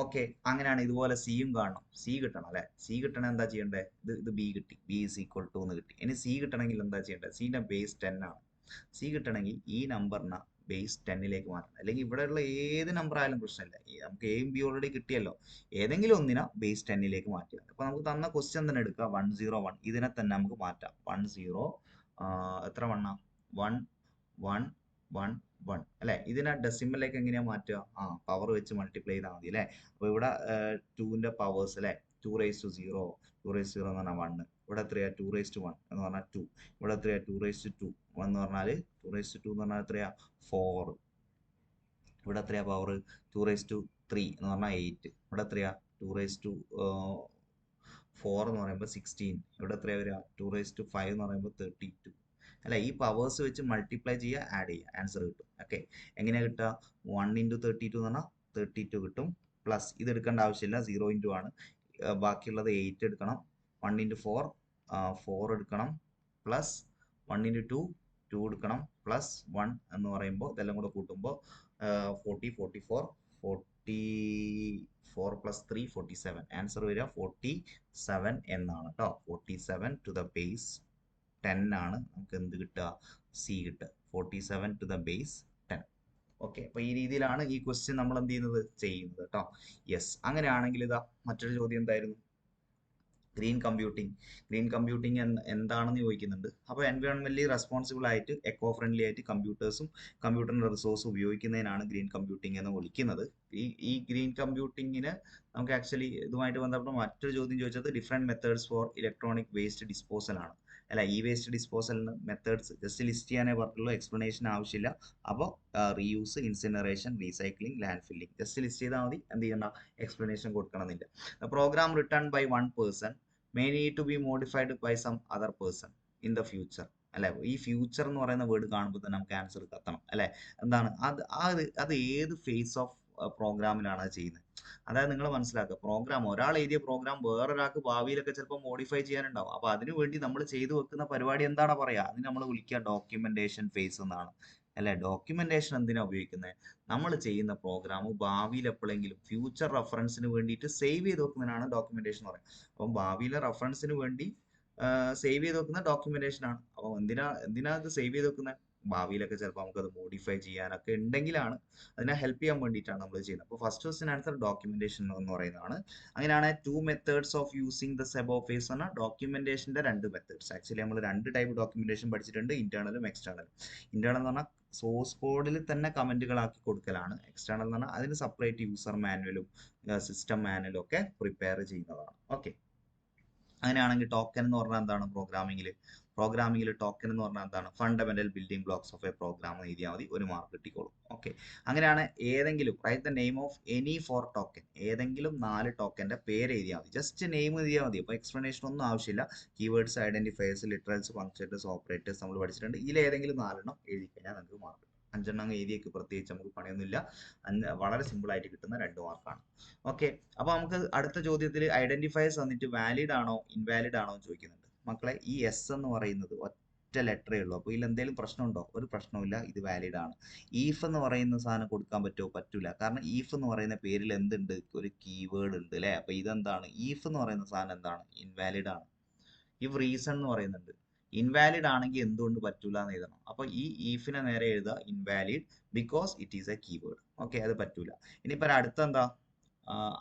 ഓക്കെ, അങ്ങനെയാണ്. ഇതുപോലെ സിയും കാണണം. സി കിട്ടണം അല്ലെ? സി കിട്ടണം എന്താ ചെയ്യണ്ടേ? ഇത് ബി കിട്ടി, ബി ഈസ് ഈക്വൽ ടു എന്ന് കിട്ടി. ഇനി സി കിട്ടണമെങ്കിൽ എന്താ ചെയ്യേണ്ടത്? സിന്റെ ബേസ് 10 ആണ്. സി കിട്ടണമെങ്കിൽ ഈ നമ്പറിനെ ബേസ് 10ലേക്ക് മാറ്റണം. അല്ലെങ്കിൽ ഇവിടെയുള്ള ഏത് നമ്പർ ആയാലും പ്രശ്നമില്ല. നമുക്ക് എയും ബി ഓൾറെഡി കിട്ടിയല്ലോ. ഏതെങ്കിലും ഒന്നിനെ ബേസ് 10ലേക്ക് മാറ്റുക. അപ്പൊ നമുക്ക് തന്ന ക്വസ്റ്റ്യൻ തന്നെ എടുക്കുക. 101 ഇതിനെ തന്നെ നമുക്ക് മാറ്റാം. 10 എത്ര വണ്ണാ? 1111 അല്ലെ? ഇതിനെ ഡെസിമലിലേക്ക് എങ്ങനെയാ മാറ്റുക? പവർ വെച്ച് മൾട്ടിപ്ലൈ ചെയ്താൽ മതി അല്ലെ? അപ്പൊ ഇവിടെ 2ന്റെ പവേഴ്സ് അല്ലെ? 2 raised to 0, 2 raised to 0 എന്ന് പറഞ്ഞാൽ 1. ഇവിടെ എത്രയാ? 2 raised to 1 എന്ന് പറഞ്ഞാൽ 2. ഇവിടെ എത്രയാ? 2 raised to 2 എന്ന് പറഞ്ഞാൽ 2 raised to 2 എന്ന് പറഞ്ഞാൽ എത്രയാ? 4. ഇവിടെ എത്രയാ പവർ? 2�3 എന്ന് പറഞ്ഞാൽ 8. ഇവിടെ എത്രയാ? 2⁴ എന്ന് പറയുമ്പോൾ 16. ഇവിടെ എത്രയാ വരിക? 2⁵ എന്ന് പറയുമ്പോൾ 32. അല്ല, ഈ പവേഴ്സ് വെച്ച് മൾട്ടിപ്ലൈ ചെയ്യുക, ആഡ് ചെയ്യുക, ആൻസർ കിട്ടും. ഓക്കെ, എങ്ങനെയാ കിട്ടുക? 1 × 32 എന്ന് പറഞ്ഞാൽ 32 കിട്ടും. പ്ലസ് ഇത് എടുക്കേണ്ട ആവശ്യമില്ല, 0 × ആണ്. ബാക്കിയുള്ളത് 8 എടുക്കണം. 1 × 4 4 എടുക്കണം. പ്ലസ് 1 × 2 2 എടുക്കണം. പ്ലസ് 1 എന്ന് പറയുമ്പോൾ ഇതെല്ലാം കൂടെ കൂട്ടുമ്പോൾ 40 44 44 പ്ലസ് 3 47. ആൻസർ വരിക 47 എന്നാണ് കേട്ടോ. 47 ടു ദ ബേസ് 10 ആണ് നമുക്ക് എന്ത് കിട്ടുക? സി കിട്ടുക. 47 ടു ദ ബേസ് 10. ഓക്കെ, അപ്പൊ ഈ രീതിയിലാണ് ഈ ക്വസ്റ്റ്യൻ നമ്മൾ എന്ത് ചെയ്യുന്നത് കേട്ടോ. യെസ്, അങ്ങനെയാണെങ്കിൽ ഇതാ മറ്റൊരു ചോദ്യം എന്തായിരുന്നു? ഗ്രീൻ കമ്പ്യൂട്ടിംഗ് എന്താണെന്ന് ചോദിക്കുന്നുണ്ട്. അപ്പോൾ എൻവയോൺമെന്റലി റെസ്പോൺസിബിൾ ആയിട്ട് എക്കോ ഫ്രണ്ട്ലി ആയിട്ട് കമ്പ്യൂട്ടറിന്റെ റിസോഴ്സ് ഉപയോഗിക്കുന്നതിനാണ് ഗ്രീൻ കമ്പ്യൂട്ടിംഗ് എന്ന് വിളിക്കുന്നത്. ഈ ഗ്രീൻ കമ്പ്യൂട്ടിങ്ങിന് നമുക്ക് ആക്ച്വലി ഇതുമായിട്ട് ബന്ധപ്പെട്ട മറ്റൊരു ചോദ്യം ചോദിച്ചത് different methods for electronic waste disposal ആണ്. അല്ല, ഈ വേസ്റ്റ് ഡിസ്പോസലിന് മെത്തേഡ്സ് ജസ്റ്റ് ലിസ്റ്റ് ചെയ്യാനേ പറഞ്ഞുള്ളൂ, എക്സ്പ്ലനേഷൻ ആവശ്യമില്ല. അപ്പോൾ reuse, incineration, recycling, land filling just list ചെയ്താൽ മതി. എന്ത് ചെയ്യണ്ട, എക്സ്പ്ലനേഷൻ കൊടുക്കണമെന്നില്ല. Program written by one person may need to be modified by some other person in the future. അല്ലെ, ഈ ഫ്യൂച്ചർ എന്ന് പറയുന്ന വേർഡ് കാണുമ്പോൾ തന്നെ നമുക്ക് ആൻസർ കത്തണം. അല്ലെ, എന്താണ് അത് ഏത് ഫേസ് ഓഫ് പ്രോഗ്രാമിലാണ് ചെയ്യുന്നത്? അതായത് നിങ്ങൾ മനസ്സിലാക്കുക, ഒരാൾ എഴുതിയ പ്രോഗ്രാം വേറൊരാൾക്ക് ഭാവിയിലൊക്കെ ചിലപ്പോൾ മോഡിഫൈ ചെയ്യാനുണ്ടാവും. അപ്പൊ അതിനു വേണ്ടി നമ്മൾ ചെയ്തു വെക്കുന്ന പരിപാടി എന്താണ് പറയാ? അതിന് നമ്മൾ വിളിക്കുക ഡോക്യുമെന്റേഷൻ ഫേസ് എന്നാണ്. അല്ലെ, ഡോക്യുമെന്റേഷൻ എന്തിനാ ഉപയോഗിക്കുന്നത്? നമ്മൾ ചെയ്യുന്ന പ്രോഗ്രാം ഭാവിയിൽ എപ്പോഴെങ്കിലും ഫ്യൂച്ചർ റെഫറൻസിന് വേണ്ടിയിട്ട് സേവ് ചെയ്ത് വെക്കുന്നതിനാണ് ഡോക്യുമെന്റേഷൻ എന്ന് പറയുന്നത്. അപ്പം ഭാവിയിലെ റെഫറൻസിന് വേണ്ടി സേവ് ചെയ്ത് വെക്കുന്ന ഡോക്യുമെന്റേഷൻ ആണ്. അപ്പം എന്തിനാ ഇത് സേവ് ചെയ്ത് വെക്കുന്നത്? ഭാവിയിലൊക്കെ ചിലപ്പോൾ നമുക്കത് മോഡിഫൈ ചെയ്യാനൊക്കെ ഉണ്ടെങ്കിലാണ്, അതിനെ ഹെൽപ്പ് ചെയ്യാൻ വേണ്ടിയിട്ടാണ് നമ്മൾ ചെയ്യുന്നത്. അപ്പോൾ ഫസ്റ്റ് ക്വസ്റ്റ്യൻ ആൻസർ ഡോക്യുമെന്റേഷൻ എന്ന് പറയുന്നതാണ്. അങ്ങനെയാണ് 2 മെത്തേഡ്സ് ഓഫ് യൂസിങ് ദ സെബോ ഫേസ് എന്ന ഡോക്യുമെന്റേഷന്റെ 2 മെത്തേഡ്സ്. ആക്ച്വലി നമ്മൾ 2 ടൈപ്പ് ഡോക്യുമെന്റേഷൻ പഠിച്ചിട്ടുണ്ട്, ഇന്റേണലും എക്സ്റ്റേണലും. ഇന്റേണൽ എന്ന് പറഞ്ഞാൽ സോഴ്സ് കോഡിൽ തന്നെ കമന്റുകളാക്കി കൊടുക്കലാണ്. എക്സ്റ്റേണൽ എന്ന് പറഞ്ഞാൽ അതിന് സെപ്പറേറ്റ് യൂസർ മാനുവലും സിസ്റ്റം മാനുവലും ഒക്കെ പ്രിപ്പയർ ചെയ്യുന്നതാണ്. ഓക്കെ, അങ്ങനെയാണെങ്കിൽ ടോക്കൻ എന്ന് പറഞ്ഞാൽ എന്താണ്? പ്രോഗ്രാമിംഗിൽ ടോക്കൻ എന്ന് പറഞ്ഞാൽ എന്താണ്? Fundamental building blocks of a program എഴുതിയാൽ മതി, ഒരു മാർക്ക് കിട്ടിക്കോളും. ഓക്കെ, അങ്ങനെയാണ് ഏതെങ്കിലും write the name of any 4 token, ഏതെങ്കിലും 4 ടോക്കന്റെ പേര് എഴുതിയാൽ മതി. ജസ്റ്റ് നെയിം എഴുതിയാൽ മതി. അപ്പോൾ എക്സ്പ്ലനേഷൻ ഒന്നും ആവശ്യമില്ല. Keywords, identifiers, literals, functions, operators നമ്മൾ പഠിച്ചിട്ടുണ്ട്. ഇതിൽ ഏതെങ്കിലും 4 എഴുതി കഴിഞ്ഞാൽ നമുക്ക് മാർക്ക് കിട്ടും. 5 എഴുതിയേക്ക് പ്രത്യേകിച്ച് നമുക്ക് പണിയൊന്നുമില്ല. വളരെ സിമ്പിൾ ആയിട്ട് കിട്ടുന്ന 2 മാർക്കാണ്. ഓക്കെ, അപ്പൊ നമുക്ക് അടുത്ത ചോദ്യത്തിൽ ഐഡന്റിഫയേഴ്സ് വന്നിട്ട് വാലിഡ് ആണോ ഇൻവാലിഡ് ആണോ എന്ന് ചോദിക്കുന്നുണ്ട്. മക്കളെ, ഈ എസ് എന്ന് പറയുന്നത് ഒറ്റ ലെറ്ററേ ഉള്ളൂ. അപ്പോൾ ഇതിൽ എന്തെങ്കിലും പ്രശ്നമുണ്ടോ? ഒരു പ്രശ്നമില്ല, ഇത് വാലിഡ് ആണ്. ഈഫ് എന്ന് പറയുന്ന സാധനം കൊടുക്കാൻ പറ്റുമോ? പറ്റൂല. കാരണം ഈഫ് എന്ന് പറയുന്ന പേരിൽ എന്തുണ്ട്? ഒരു കീവേഡ് ഉണ്ട് അല്ലെ. അപ്പൊ ഇതെന്താണ്? ഈഫ് എന്ന് പറയുന്ന സാധനം എന്താണ്? ഇൻവാലിഡ് ആണ്. ഇഫ് റീസൺ എന്ന് പറയുന്നുണ്ട്. ഇൻവാലിഡ് ആണെങ്കിൽ എന്തുകൊണ്ട് പറ്റൂല എന്ന് എഴുതണം. അപ്പൊ ഈ ഈഫിനെ നേരെ എഴുതുക invalid because it is A keyword. Okay, അത് പറ്റൂല. ഇനിയിപ്പോ അടുത്ത എന്താ?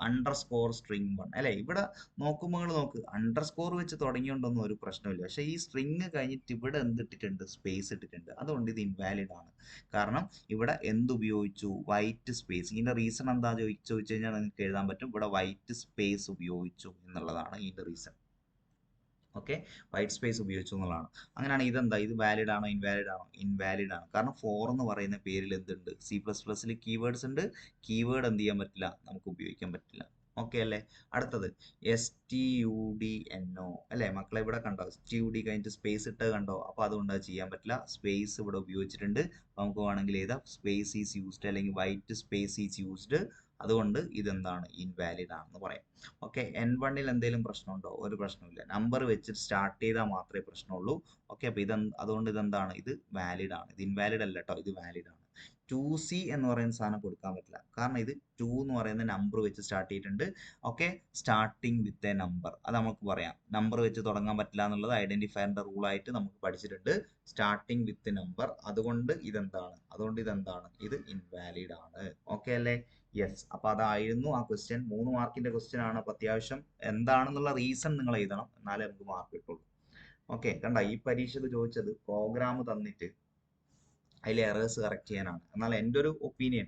അണ്ടർസ്കോർ സ്ട്രിങ് 1 അല്ലെ. ഇവിടെ നോക്കുമ്പോൾ നോക്ക്, അണ്ടർസ്കോർ വെച്ച് തുടങ്ങിയോണ്ടൊന്നും ഒരു പ്രശ്നമില്ല. പക്ഷെ ഈ സ്ട്രിങ് കഴിഞ്ഞിട്ട് ഇവിടെ എന്തിട്ടിട്ടുണ്ട്? സ്പേസ് ഇട്ടിട്ടുണ്ട്. അതുകൊണ്ട് ഇത് ഇൻവാലിഡ് ആണ്. കാരണം ഇവിടെ എന്തുപയോഗിച്ചു? White space. ഇതിന്റെ റീസൺ എന്താ ചോദിച്ചു കഴിഞ്ഞാൽ നിങ്ങൾക്ക് എഴുതാൻ പറ്റും. ഇവിടെ വൈറ്റ് സ്പേസ് ഉപയോഗിച്ചു എന്നുള്ളതാണ് ഇതിന്റെ റീസൺ. ഓക്കെ, വൈറ്റ് സ്പേസ് ഉപയോഗിച്ചു എന്നുള്ളതാണ്. അങ്ങനെയാണ് ഇതെന്താ? ഇത് വാലിഡ് ആണോ ഇൻവാലിഡ് ആണോ? ഇൻവാലിഡ് ആണ്. കാരണം 4 എന്ന് പറയുന്ന പേരിൽ എന്തുണ്ട്? C++ൽ കീവേഡ്സ് ഉണ്ട്. കീവേഡ് എന്ത് ചെയ്യാൻ പറ്റില്ല? നമുക്ക് ഉപയോഗിക്കാൻ പറ്റില്ല. ഓക്കെ അല്ലേ? അടുത്തത് STUDNO അല്ലെ മക്കളെ, ഇവിടെ കണ്ടോ? STUD കഴിഞ്ഞിട്ട് സ്പേസ് ഇട്ട് കണ്ടോ? അപ്പൊ അതുകൊണ്ട് അത് ചെയ്യാൻ പറ്റില്ല. സ്പേസ് ഇവിടെ ഉപയോഗിച്ചിട്ടുണ്ട്. നമുക്ക് വേണമെങ്കിൽ ഏതാ? സ്പേസ് ഈസ് യൂസ്ഡ് അല്ലെങ്കിൽ വൈറ്റ് സ്പേസ് ഈസ് യൂസ്ഡ്. അതുകൊണ്ട് ഇതെന്താണ്? ഇൻവാലിഡ് ആണെന്ന് പറയാം. ഓക്കെ, N1ൽ എന്തെങ്കിലും പ്രശ്നമുണ്ടോ? ഒരു പ്രശ്നമില്ല. നമ്പർ വെച്ചിട്ട് സ്റ്റാർട്ട് ചെയ്താൽ മാത്രമേ പ്രശ്നമുള്ളൂ. ഓക്കെ, അപ്പൊ അതുകൊണ്ട് ഇതെന്താണ്? ഇത് വാലിഡ് ആണ്. ഇത് ഇൻവാലിഡ് അല്ല കേട്ടോ, ഇത് വാലിഡ് ആണ്. 2C എന്ന് പറയുന്ന സാധനം കൊടുക്കാൻ പറ്റില്ല. കാരണം ഇത് 2 എന്ന് പറയുന്ന നമ്പർ വെച്ച് സ്റ്റാർട്ട് ചെയ്തിട്ടുണ്ട്. Okay, starting with a number, അത് നമുക്ക് പറയാം. നമ്പർ വെച്ച് തുടങ്ങാൻ പറ്റില്ല എന്നുള്ളത് ഐഡന്റിഫയറിന്റെ റൂൾ ആയിട്ട് നമുക്ക് പഠിച്ചിട്ടുണ്ട്. Starting with number. അതുകൊണ്ട് ഇതെന്താണ്? ഇത് ഇൻവാലിഡ് ആണ്. ഓക്കെ അല്ലേ? യെസ്, അപ്പൊ അതായിരുന്നു ആ ക്വസ്റ്റ്യൻ. 3 മാർക്കിന്റെ ക്വസ്റ്റ്യൻ ആണ്. അപ്പൊ അത്യാവശ്യം എന്താണെന്നുള്ള റീസൺ നിങ്ങൾ എഴുതണം, എന്നാലേ നമുക്ക് മാർക്ക് കിട്ടുള്ളൂ. ഓക്കെ, കണ്ട, ഈ പരീക്ഷയിൽ ചോദിച്ചത് പ്രോഗ്രാം തന്നിട്ട് അതിൽ എറേഴ്സ് കറക്റ്റ് ചെയ്യാനാണ്. എന്നാൽ എൻ്റെ ഒരു ഒപ്പീനിയൻ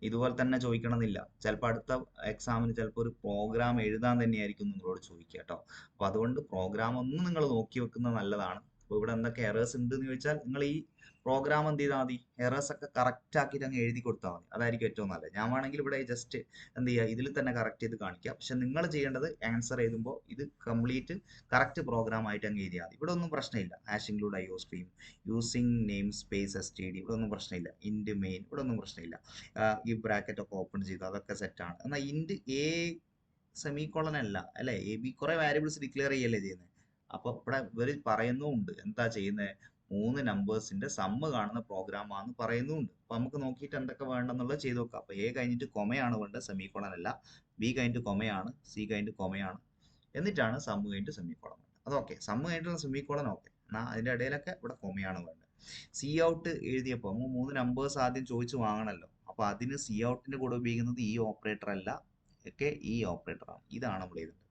ഇതുപോലെ തന്നെ ചോദിക്കണം എന്നില്ല. ചിലപ്പോൾ അടുത്ത എക്സാമിന് ചിലപ്പോൾ ഒരു പ്രോഗ്രാം എഴുതാൻ തന്നെയായിരിക്കും നിങ്ങളോട് ചോദിക്കുക കേട്ടോ. അപ്പൊ അതുകൊണ്ട് പ്രോഗ്രാം ഒന്ന് നിങ്ങൾ നോക്കി വെക്കുന്നത് നല്ലതാണ്. അപ്പോൾ ഇവിടെ എന്തൊക്കെ എറേഴ്സ് ഉണ്ട് എന്ന് ചോദിച്ചാൽ നിങ്ങൾ ഈ പ്രോഗ്രാം എന്ത് ചെയ്താൽ മതി, എറേഴ്സ് ഒക്കെ കറക്റ്റ് ആക്കിയിട്ട് അങ്ങ് എഴുതി കൊടുത്താൽ മതി. അതായിരിക്കും ഏറ്റവും നല്ലത്. ഞാൻ വേണമെങ്കിൽ ഇവിടെ ജസ്റ്റ് എന്ത് ചെയ്യുക, ഇതിൽ തന്നെ കറക്റ്റ് ചെയ്ത് കാണിക്കാം. പക്ഷെ നിങ്ങൾ ചെയ്യേണ്ടത് ആൻസർ എഴുതുമ്പോൾ ഇത് കംപ്ലീറ്റ് കറക്റ്റ് പ്രോഗ്രാം ആയിട്ട് അങ്ങ് എഴുതിയാൽ മതി. ഇവിടെ ഒന്നും പ്രശ്നമില്ല. Hash include IO stream, using name space STD, ഇവിടെ ഒന്നും പ്രശ്നമില്ല. ഇൻഡ് മെയിൻ, ഇവിടെ ഒന്നും പ്രശ്നമില്ല. ഈ ബ്രാക്കറ്റ് ഒക്കെ ഓപ്പൺ ചെയ്തു, അതൊക്കെ സെറ്റാണ്. എന്നാൽ ഇൻഡ് എ സെമിക്കോളൻ അല്ല അല്ലെ, AB കുറെ വാരിയബിൾസ് ഡിക്ലെയർ ചെയ്യല്ലേ ചെയ്യുന്നത്. അപ്പൊ ഇവിടെ ഇവർ പറയുന്നുമുണ്ട് എന്താ ചെയ്യുന്നത്, 3 നമ്പേഴ്സിന്റെ സമ്മ് കാണുന്ന പ്രോഗ്രാം ആണെന്ന് പറയുന്നുമുണ്ട്. അപ്പൊ നമുക്ക് നോക്കിയിട്ട് എന്തൊക്കെ വേണ്ടെന്നുള്ളത് ചെയ്ത് നോക്കാം. അപ്പൊ A കഴിഞ്ഞിട്ട് കൊമയാണ് വേണ്ടത്, സെമിക്കോളൻ അല്ല. B കഴിഞ്ഞിട്ട് കൊമയാണ്, C കഴിഞ്ഞിട്ട് കൊമയാണ്, എന്നിട്ടാണ് സമ്മ് കഴിഞ്ഞിട്ട് സെമിക്കോളൻ. അത് ഓക്കെ, സമ്മ് കഴിഞ്ഞിട്ടുള്ള സെമിക്കോളൻ ഓക്കെ. എന്നാൽ അതിന്റെ ഇടയിലൊക്കെ ഇവിടെ കൊമയാണ് വേണ്ടത്. സി ഔട്ട് എഴുതിയപ്പോൾ 3 നമ്പേഴ്സ് ആദ്യം ചോദിച്ചു വാങ്ങണമല്ലോ. അപ്പൊ അതിന് സി ഔട്ടിന്റെ കൂടെ ഉപയോഗിക്കുന്നത് ഈ ഓപ്പറേറ്റർ അല്ല, ഒക്കെ ഈ ഓപ്പറേറ്റർ ആണ്. ഇതാണ് നമ്മൾ എഴുതുന്നത്.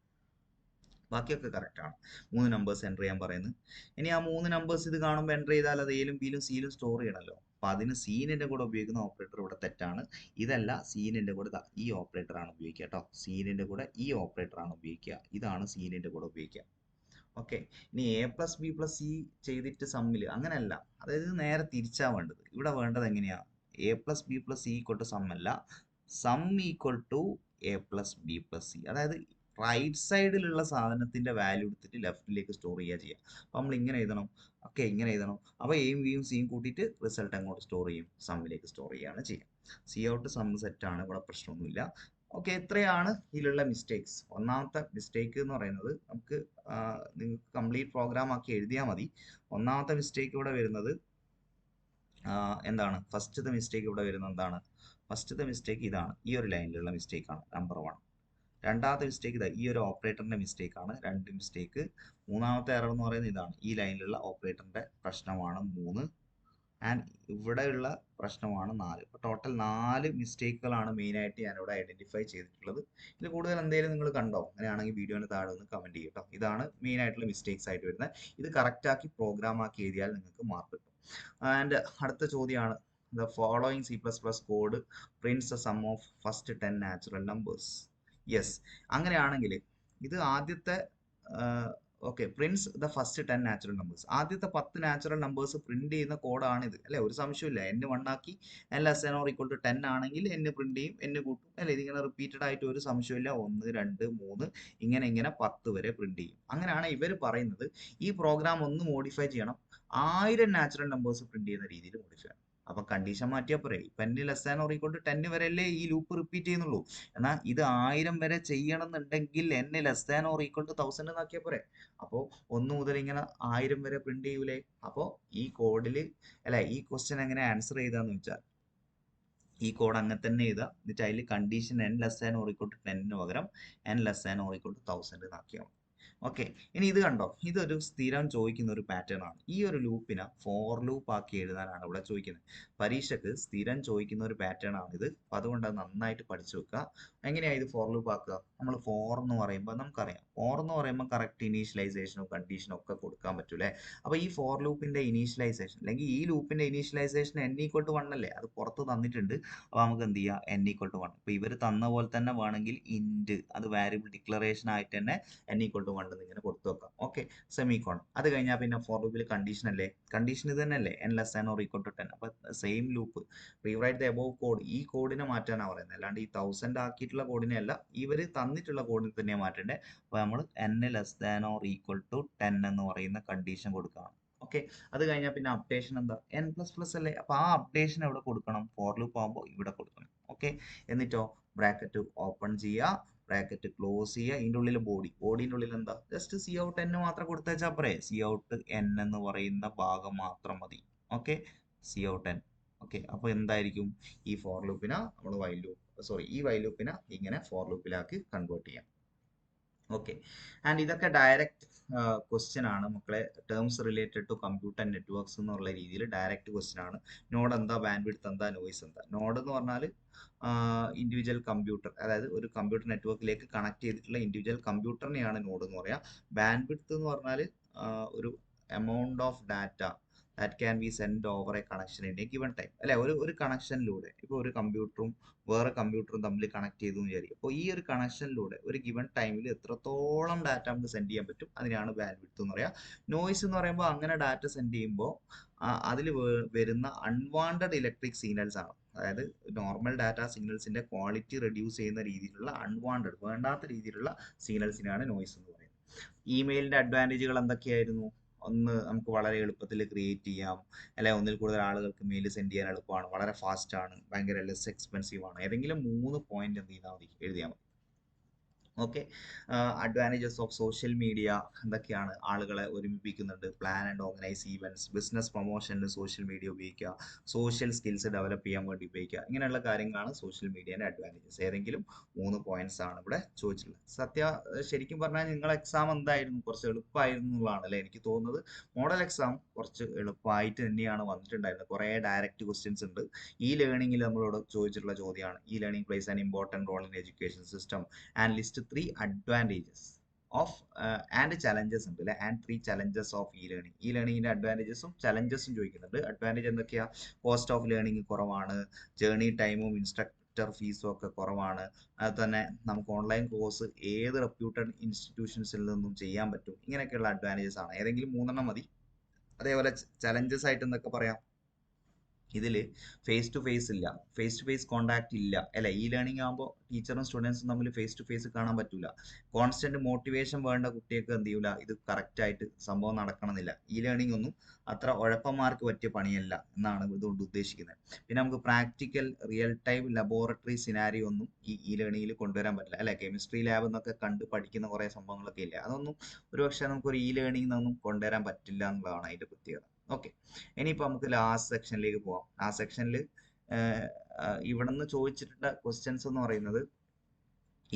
ബാക്കിയൊക്കെ കറക്റ്റ് ആണ്. 3 നമ്പേഴ്സ് എൻ്റർ ചെയ്യാൻ പറയുന്നത്. ഇനി ആ 3 നമ്പേഴ്സ് ഇത് കാണുമ്പോൾ എൻ്റർ ചെയ്താൽ അത് എയിലും ബിയിലും സിയിലും സ്റ്റോർ ചെയ്യണമല്ലോ. അപ്പൊ അതിന് സീനിന്റെ കൂടെ ഉപയോഗിക്കുന്ന ഓപ്പറേറ്റർ ഇവിടെ തെറ്റാണ്. ഇതല്ല, സീനിന്റെ കൂടെ ഈ ഓപ്പറേറ്റർ ആണ് ഉപയോഗിക്കുക കേട്ടോ. സീനിന്റെ കൂടെ ഈ ഓപ്പറേറ്റർ ആണ് ഉപയോഗിക്കുക. ഇതാണ് സീനിന്റെ കൂടെ ഉപയോഗിക്കുക. ഓക്കെ. ഇനി A+B+C ചെയ്തിട്ട് സമ്മില് അങ്ങനെയല്ല, അതായത് നേരെ തിരിച്ചാ വേണ്ടത്. ഇവിടെ വേണ്ടത് എങ്ങനെയാ, A+B+C ഈക്വൽ ടു സം അല്ല, സം ഈക്വൽ ടു A+B+C. അതായത് റൈറ്റ് സൈഡിലുള്ള സാധനത്തിന്റെ വാല്യൂ എടുത്തിട്ട് ലെഫ്റ്റിലേക്ക് സ്റ്റോർ ചെയ്യുക. അപ്പൊ നമ്മൾ ഇങ്ങനെ എഴുതണം. ഓക്കെ, ഇങ്ങനെ എഴുതണം. അപ്പൊ എയും ബിയും സിയും കൂട്ടിയിട്ട് റിസൾട്ട് അങ്ങോട്ട് സ്റ്റോർ ചെയ്യും, സമ്മിലേക്ക് സ്റ്റോർ ചെയ്യുകയാണ് ചെയ്യുക. സി ഔട്ട് സം സെറ്റ് ആണ്, ഇവിടെ പ്രശ്നമൊന്നുമില്ല. ഓക്കെ, ഇത്രയാണ് ഇതിലുള്ള മിസ്റ്റേക്സ്. ഒന്നാമത്തെ മിസ്റ്റേക്ക് എന്ന് പറയുന്നത്, നമുക്ക് നിങ്ങൾക്ക് കംപ്ലീറ്റ് പ്രോഗ്രാം ആക്കി എഴുതിയാൽ മതി. ഒന്നാമത്തെ മിസ്റ്റേക്ക് ഇവിടെ വരുന്നത് എന്താണ്, ഫസ്റ്റത്തെ മിസ്റ്റേക്ക് ഇവിടെ വരുന്നത് എന്താണ്, ഫസ്റ്റത്തെ മിസ്റ്റേക്ക് ഇതാണ്, ഈ ഒരു ലൈനിലുള്ള മിസ്റ്റേക്ക് ആണ് നമ്പർ 1. രണ്ടാമത്തെ മിസ്റ്റേക്ക് ഇതാ, ഈ ഒരു ഓപ്പറേറ്ററിന്റെ മിസ്റ്റേക്ക് ആണ് 2 മിസ്റ്റേക്ക്. മൂന്നാമത്തെ എറർ എന്ന് പറയുന്നത് ഇതാണ്, ഈ ലൈനിലുള്ള ഓപ്പറേറ്ററിന്റെ പ്രശ്നമാണ് 3, ആൻഡ് ഇവിടെയുള്ള പ്രശ്നമാണ് 4. ഇപ്പോൾ ടോട്ടൽ 4 മിസ്റ്റേക്കുകളാണ് മെയിനായിട്ട് ഞാനിവിടെ ഐഡന്റിഫൈ ചെയ്തിട്ടുള്ളത്. ഇതിൽ കൂടുതൽ എന്തെങ്കിലും നിങ്ങൾ കണ്ടോ, അങ്ങനെയാണെങ്കിൽ വീഡിയോന് താഴെ ഒന്ന് കമന്റ് ചെയ്യട്ടോ. ഇതാണ് മെയിൻ ആയിട്ടുള്ള മിസ്റ്റേക്സ് ആയിട്ട് വരുന്നത്. ഇത് കറക്റ്റ് ആക്കി പ്രോഗ്രാം ആക്കി എഴുതിയാൽ നിങ്ങൾക്ക് മാർക്ക് കിട്ടും. ആൻഡ് അടുത്ത ചോദ്യമാണ്, the following C++ code prints the sum of first 10 natural numbers. Yes, അങ്ങനെയാണെങ്കിൽ ഇത് ആദ്യത്തെ okay, prints the first 10 natural numbers, ആദ്യത്തെ 10 നാച്ചുറൽ നമ്പേഴ്സ് പ്രിന്റ് ചെയ്യുന്ന കോഡാണിത് അല്ലെ. ഒരു സംശയമില്ല, n1 ആക്കി n<10 ആണെങ്കിൽ n പ്രിന്റ് ചെയ്യും, n കൂട്ടും അല്ലെ. ഇതിങ്ങനെ റിപ്പീറ്റഡ് ആയിട്ട് ഒരു സംശയമില്ല, 1 2 3 ഇങ്ങനെ 10 വരെ പ്രിന്റ് ചെയ്യും. അങ്ങനെയാണ് ഇവർ പറയുന്നത്. ഈ പ്രോഗ്രാം ഒന്ന് മോഡിഫൈ ചെയ്യണം, 1000 നാച്ചുറൽ നമ്പേഴ്സ് പ്രിന്റ് ചെയ്യുന്ന രീതിയിൽ മോഡിഫൈ ചെയ്യണം. അപ്പൊ കണ്ടീഷൻ മാറ്റിയാൽ പോരെ, ഇപ്പൊ n<10 വരെയല്ലേ ഈ ലൂപ്പ് റിപ്പീറ്റ് ചെയ്യുന്നുള്ളൂ. എന്നാൽ ഇത് 1000 വരെ ചെയ്യണം എന്നുണ്ടെങ്കിൽ n<10 ആക്കിയാൽ പോരെ. അപ്പോൾ 1 മുതൽ ഇങ്ങനെ 1000 വരെ പ്രിന്റ് ചെയ്യൂലേ. അപ്പോൾ ഈ കോഡിൽ അല്ലെ, ഈ ക്വസ്റ്റ്യൻ എങ്ങനെ ആൻസർ ചെയ്താന്ന് വെച്ചാൽ, ഈ കോഡ് അങ്ങനെ തന്നെ എഴുതുക. എന്നിട്ട് അതിൽ കണ്ടീഷൻ n<10 പകരം n<10 ആക്കിയാൽ മതി. ഓക്കെ, ഇനി ഇത് കണ്ടോ, ഇതൊരു സ്ഥിരം ചോദിക്കുന്ന ഒരു പാറ്റേൺ ആണ്. ഈ ഒരു ലൂപ്പിനെ ഫോർ ലൂപ്പ് ആക്കി എഴുതാനാണ് ഇവിടെ ചോദിക്കുന്നത്. പരീക്ഷക്ക് സ്ഥിരം ചോദിക്കുന്ന ഒരു പാറ്റേൺ ആണ് ഇത്. അപ്പൊ അതുകൊണ്ട് അത് നന്നായിട്ട് പഠിച്ചു വെക്കുക. എങ്ങനെയാ ഇത് ഫോർ ലൂപ്പ് ആക്കുക, നമ്മൾ ഫോർ എന്ന് പറയുമ്പോൾ നമുക്കറിയാം, ഫോർ എന്ന് പറയുമ്പോൾ കറക്റ്റ് ഇനീഷ്യലൈസേഷനും കണ്ടീഷനും ഒക്കെ കൊടുക്കാൻ പറ്റൂലേ. അപ്പൊ ഈ ഫോർ ലൂപ്പിന്റെ ഇനീഷ്യലൈസേഷൻ അല്ലെങ്കിൽ ഈ ലൂപ്പിന്റെ ഇനീഷ്യലൈസേഷൻ n=1 അല്ലേ, അത് പുറത്ത് തന്നിട്ടുണ്ട്. അപ്പൊ നമുക്ക് എന്ത് ചെയ്യാം, n=1. ഇപ്പൊ ഇവർ തന്ന പോലെ തന്നെ വേണമെങ്കിൽ ഇന്റ്, അത് വാരിയബിൾ ഡിക്ലറേഷൻ ആയിട്ട് തന്നെ n=1 ഇങ്ങനെ കൊടുത്തു വെക്കാം. Okay, Semicon. അത് കഴിഞ്ഞാൽ പിന്നെ ഫോർ ലൂപ്പിൽ കണ്ടീഷൻ അല്ലേ, കണ്ടീഷൻ ഇത് തന്നെയല്ലേ, n<10 അപ്പൊ same loop, rewrite the above code, ഈ കോഡിനെ മാറ്റാനാണ് പറയുന്നത്, അല്ലാണ്ട് ഈ 1000 ആക്കിയിട്ടുള്ള കോഡിനെ അല്ല, ഇവർ തന്നിട്ടുള്ള കോഡിനെ തന്നെയാണ് മാറ്റേണ്ടത്. അപ്പൊ നമ്മൾ n<10 എന്ന് പറയുന്ന കണ്ടീഷൻ കൊടുക്കണം. ഓക്കെ, അത് കഴിഞ്ഞാൽ പിന്നെ അപ്ഡേഷൻ എന്താ, n++ അല്ലേ. അപ്പൊ ആ അപ്ഡേഷൻ എവിടെ കൊടുക്കണം, ഫോർ ലൂപ്പ് ആകുമ്പോൾ ഇവിടെ കൊടുക്കണം. ഓക്കെ, എന്നിട്ടോ ബ്രാക്കറ്റ് ഓപ്പൺ ചെയ്യുക, ബ്രാക്കറ്റ് ക്ലോസ് ചെയ്യുക, ഇതിൻ്റെ ഉള്ളിൽ ബോഡിൻ്റെ ഉള്ളിൽ എന്താ, ജസ്റ്റ് സി ഔട്ട് n മാത്രം കൊടുത്തേച്ചാൽ പോരെ. സി ഔട്ട് n എന്ന് പറയുന്ന ഭാഗം മാത്രം മതി. Okay, C out n. Okay, അപ്പോൾ എന്തായിരിക്കും, ഈ ഫോർ ലൂപ്പിനെ നമ്മൾ ഈ വൈൽ ലൂപ്പിനെ ഇങ്ങനെ ഫോർ ലൂപ്പിലാക്കി കൺവേർട്ട് ചെയ്യാം. ഓക്കെ, ആൻഡ് ഇതൊക്കെ ഡയറക്റ്റ് ക്വസ്റ്റ്യൻ ആണ് മക്കളെ, terms related to computer networks എന്നുള്ള രീതിയിൽ ഡയറക്റ്റ് ക്വസ്റ്റ്യൻ ആണ്. നോഡ് എന്താ, ബാൻഡ്വിഡ്ത്ത് എന്താ, നോയ്സ് എന്താ. നോഡ് എന്ന് പറഞ്ഞാൽ ഇൻഡിവിജ്വൽ കമ്പ്യൂട്ടർ, അതായത് ഒരു കമ്പ്യൂട്ടർ നെറ്റ്വർക്കിലേക്ക് കണക്ട് ചെയ്തിട്ടുള്ള ഇൻഡിവിജ്വൽ കമ്പ്യൂട്ടറിനെയാണ് നോഡ് എന്ന് പറയാം. ബാൻഡ്വിഡ്ത്ത് എന്ന് പറഞ്ഞാൽ ഒരു amount of data that can be sent over a connection in a given time. അല്ലെ, ഒരു കണക്ഷനിലൂടെ ഇപ്പോൾ ഒരു കമ്പ്യൂട്ടറും വേറെ കമ്പ്യൂട്ടറും തമ്മിൽ കണക്ട് ചെയ്തു എന്ന് വിചാരിക്കും. അപ്പോൾ ഈ ഒരു കണക്ഷനിലൂടെ ഒരു ഗിവൺ ടൈമിൽ എത്രത്തോളം ഡാറ്റ നമുക്ക് സെൻഡ് ചെയ്യാൻ പറ്റും, അതിനാണ് ബാൻഡ് വിഡ്ത്ത് എന്ന് പറയുക. നോയ്സ് എന്ന് പറയുമ്പോൾ അങ്ങനെ ഡാറ്റ സെൻഡ് ചെയ്യുമ്പോൾ അതിൽ വരുന്ന അൺവാണ്ടഡ് ഇലക്ട്രിക് സിഗ്നൽസ് ആണ്. അതായത് നോർമൽ ഡാറ്റ സിഗ്നൽസിന്റെ ക്വാളിറ്റി റെഡ്യൂസ് ചെയ്യുന്ന രീതിയിലുള്ള അൺവാണ്ടഡ്, വേണ്ടാത്ത രീതിയിലുള്ള സിഗ്നൽസിനാണ് നോയ്സ് എന്ന് പറയുന്നത്. ഇമെയിലിന്റെ അഡ്വാൻറ്റേജുകൾ എന്തൊക്കെയായിരുന്നു? ഒന്ന്, നമുക്ക് വളരെ എളുപ്പത്തിൽ ക്രിയേറ്റ് ചെയ്യാം, അല്ലെ ഒന്നിൽ കൂടുതൽ ആളുകൾക്ക് മെയിൽ സെൻഡ് ചെയ്യാൻ എളുപ്പമാണ്, വളരെ ഫാസ്റ്റ് ആണ്, ഭയങ്കര ലെസ് എക്സ്പെൻസീവ് ആണ്. ഏതെങ്കിലും 3 പോയിന്റ് എന്ത് ചെയ്താൽ മതി, എഴുതിയാൽ മതി. Okay. Advantages of social media എന്തൊക്കെയാണ്? ആളുകളെ ഒരുമിപ്പിക്കുന്നുണ്ട്, plan and organise events, business പ്രൊമോഷനിൽ സോഷ്യൽ മീഡിയ ഉപയോഗിക്കുക, സോഷ്യൽ സ്കിൽസ് ഡെവലപ്പ് ചെയ്യാൻ വേണ്ടി ഉപയോഗിക്കുക. ഇങ്ങനെയുള്ള കാര്യങ്ങളാണ് സോഷ്യൽ മീഡിയയുടെ അഡ്വാൻറ്റേജസ്. ഏതെങ്കിലും 3 പോയിന്റ്സ് ആണ് ഇവിടെ ചോദിച്ചിട്ടുള്ളത്. ശരിക്കും പറഞ്ഞാൽ നിങ്ങൾ എക്സാം എന്തായിരുന്നു, കുറച്ച് എളുപ്പമായിരുന്നു എന്നുള്ളതാണ് അല്ലേ എനിക്ക് തോന്നുന്നത്. മോഡൽ എക്സാം കുറച്ച് എളുപ്പമായിട്ട് തന്നെയാണ് വന്നിട്ടുണ്ടായിരുന്നത്. കുറേ ഡയറക്റ്റ് ക്വസ്റ്റ്യൻസ് ഉണ്ട്. ഈ ലേണിംഗിൽ നമ്മളോട് ചോദിച്ചിട്ടുള്ള ചോദ്യമാണ്, ഈ learning plays an important role in education system and list 3 advantages of and challenges ഉണ്ട് അല്ലെ, ആൻഡ് 3 challenges of e-learning. ഈ ലേണിംഗിന്റെ അഡ്വാൻറ്റേജസും ചലഞ്ചസും ചോദിക്കുന്നുണ്ട്. അഡ്വാൻറ്റേജ് എന്തൊക്കെയാ? കോസ്റ്റ് ഓഫ് ലേണിംഗ് കുറവാണ്, ജേർണി ടൈമും ഇൻസ്ട്രക്ടർ ഫീസും ഒക്കെ കുറവാണ്. അത് തന്നെ നമുക്ക് ഓൺലൈൻ കോഴ്സ് ഏത് റെപ്യൂട്ടഡ് ഇൻസ്റ്റിറ്റ്യൂഷൻസിൽ നിന്നും ചെയ്യാൻ പറ്റും. ഇങ്ങനെയൊക്കെയുള്ള അഡ്വാൻറ്റേജസ് ആണ്. ഏതെങ്കിലും 3 മതി. അതേപോലെ ചലഞ്ചസ് ആയിട്ട് എന്തൊക്കെ പറയാം? ഇതിൽ ഫേസ് ടു ഫേസ് ഇല്ല, ഫേസ് ടു ഫേസ് കോണ്ടാക്ട് ഇല്ല അല്ലെ. ഈ ലേണിംഗ് ആകുമ്പോൾ ടീച്ചറും സ്റ്റുഡൻസും തമ്മിൽ ഫേസ് ടു ഫേസ് കാണാൻ പറ്റൂല. കോൺസ്റ്റന്റ് മോട്ടിവേഷൻ വേണ്ട കുട്ടികൾക്ക് എന്ത് ചെയ്യൂല, ഇത് കറക്റ്റ് ആയിട്ട് സംഭവം നടക്കണമെന്നില്ല. ഈ ലേണിംഗ് ഒന്നും അത്ര ഉഴപ്പന്മാർക്ക് പറ്റിയ പണിയല്ല എന്നാണ് ഇതുകൊണ്ട് ഉദ്ദേശിക്കുന്നത്. പിന്നെ നമുക്ക് practical real time laboratory scenario ഒന്നും ഈ ലേണിംഗിൽ കൊണ്ടുവരാൻ പറ്റില്ല അല്ലെ. കെമിസ്ട്രി ലാബ് എന്നൊക്കെ കണ്ട് പഠിക്കുന്ന കുറേ സംഭവങ്ങളൊക്കെ ഇല്ല. അതൊന്നും ഒരുപക്ഷെ നമുക്കൊരു ഈ ലേണിംഗ് ഒന്നും കൊണ്ടുവരാൻ പറ്റില്ല എന്നുള്ളതാണ് അതിന്റെ പ്രത്യേകത. ഓക്കെ, ഇനിയിപ്പോൾ നമുക്ക് ലാസ്റ്റ് സെക്ഷനിലേക്ക് പോവാം. ലാസ്റ്റ് സെക്ഷനിൽ ഇവിടെ നിന്ന് ചോദിച്ചിട്ടുള്ള ക്വസ്റ്റ്യൻസ് എന്ന് പറയുന്നത്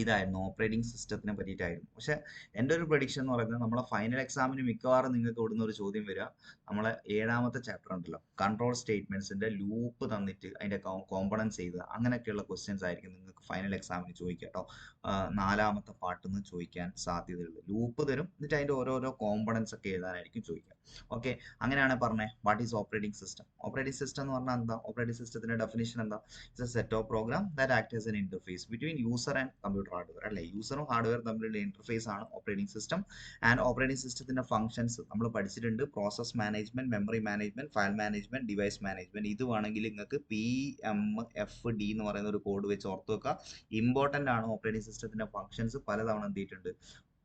ഇതായിരുന്നു, ഓപ്പറേറ്റിംഗ് സിസ്റ്റത്തിനെ പറ്റിയിട്ടായിരുന്നു. പക്ഷെ എൻ്റെ ഒരു പ്രഡിക്ഷൻ എന്ന് പറയുന്നത്, നമ്മളെ ഫൈനൽ എക്സാമിന് മിക്കവാറും നിങ്ങൾക്ക് ഇവിടുന്ന് ഒരു ചോദ്യം വരിക, നമ്മളെ 7ാമത്തെ ചാപ്റ്റർ ഉണ്ടല്ലോ, കൺട്രോൾ സ്റ്റേറ്റ്മെന്റ്സിന്റെ ലൂപ്പ് തന്നിട്ട് അതിന്റെ കോമ്പണൻസ് ചെയ്ത് അങ്ങനെയൊക്കെയുള്ള ക്വസ്റ്റ്യൻസ് ആയിരിക്കും നിങ്ങൾക്ക് ഫൈനൽ എക്സാമിന് ചോദിക്കുക കേട്ടോ. 4ാമത്തെ പാർട്ടിൽ നിന്ന് ചോദിക്കാൻ സാധ്യതയുണ്ട്. ലൂപ്പ് തരും, എന്നിട്ട് അതിന്റെ ഓരോരോ കോമ്പണൻസ് ഒക്കെ എഴുതാനായിരിക്കും ചോദിക്കുക. ഓക്കെ, അങ്ങനെയാണ് പറഞ്ഞത്. What is operating system? Operating system എന്ന് പറഞ്ഞാൽ എന്താ? ഓപ്പറേറ്റിംഗ് സിസ്റ്റത്തിന്റെ ഡെഫിനിഷൻ എന്താ? It's a set of program that act as an interface between user and computer hardware അല്ലെ. യൂസറും ഹാർഡ്വെയർ തമ്മിലുള്ള ഇന്റർഫേസ് ആണ് ഓപ്പറേറ്റിംഗ് സിസ്റ്റം. ആൻഡ് ഓപ്പറേറ്റിംഗ് സിസ്റ്റത്തിന്റെ ഫംഗ്ഷൻസ് നമ്മൾ പഠിച്ചിട്ടുണ്ട്. Process management, memory management, file management, device management. ഇത് വേണമെങ്കിൽ നിങ്ങൾക്ക് PMFD എന്ന് പറയുന്ന ഒരു കോഡ് വെച്ച് ഓർത്ത് വെക്കുക. ഇമ്പോർട്ടന്റ് ആണ്. ഓപ്പറേറ്റിംഗ് സിസ്റ്റത്തിന്റെ ഫംഗ്ഷൻസ് പലതവണ എന്ത് ചെയ്തിട്ടുണ്ട്,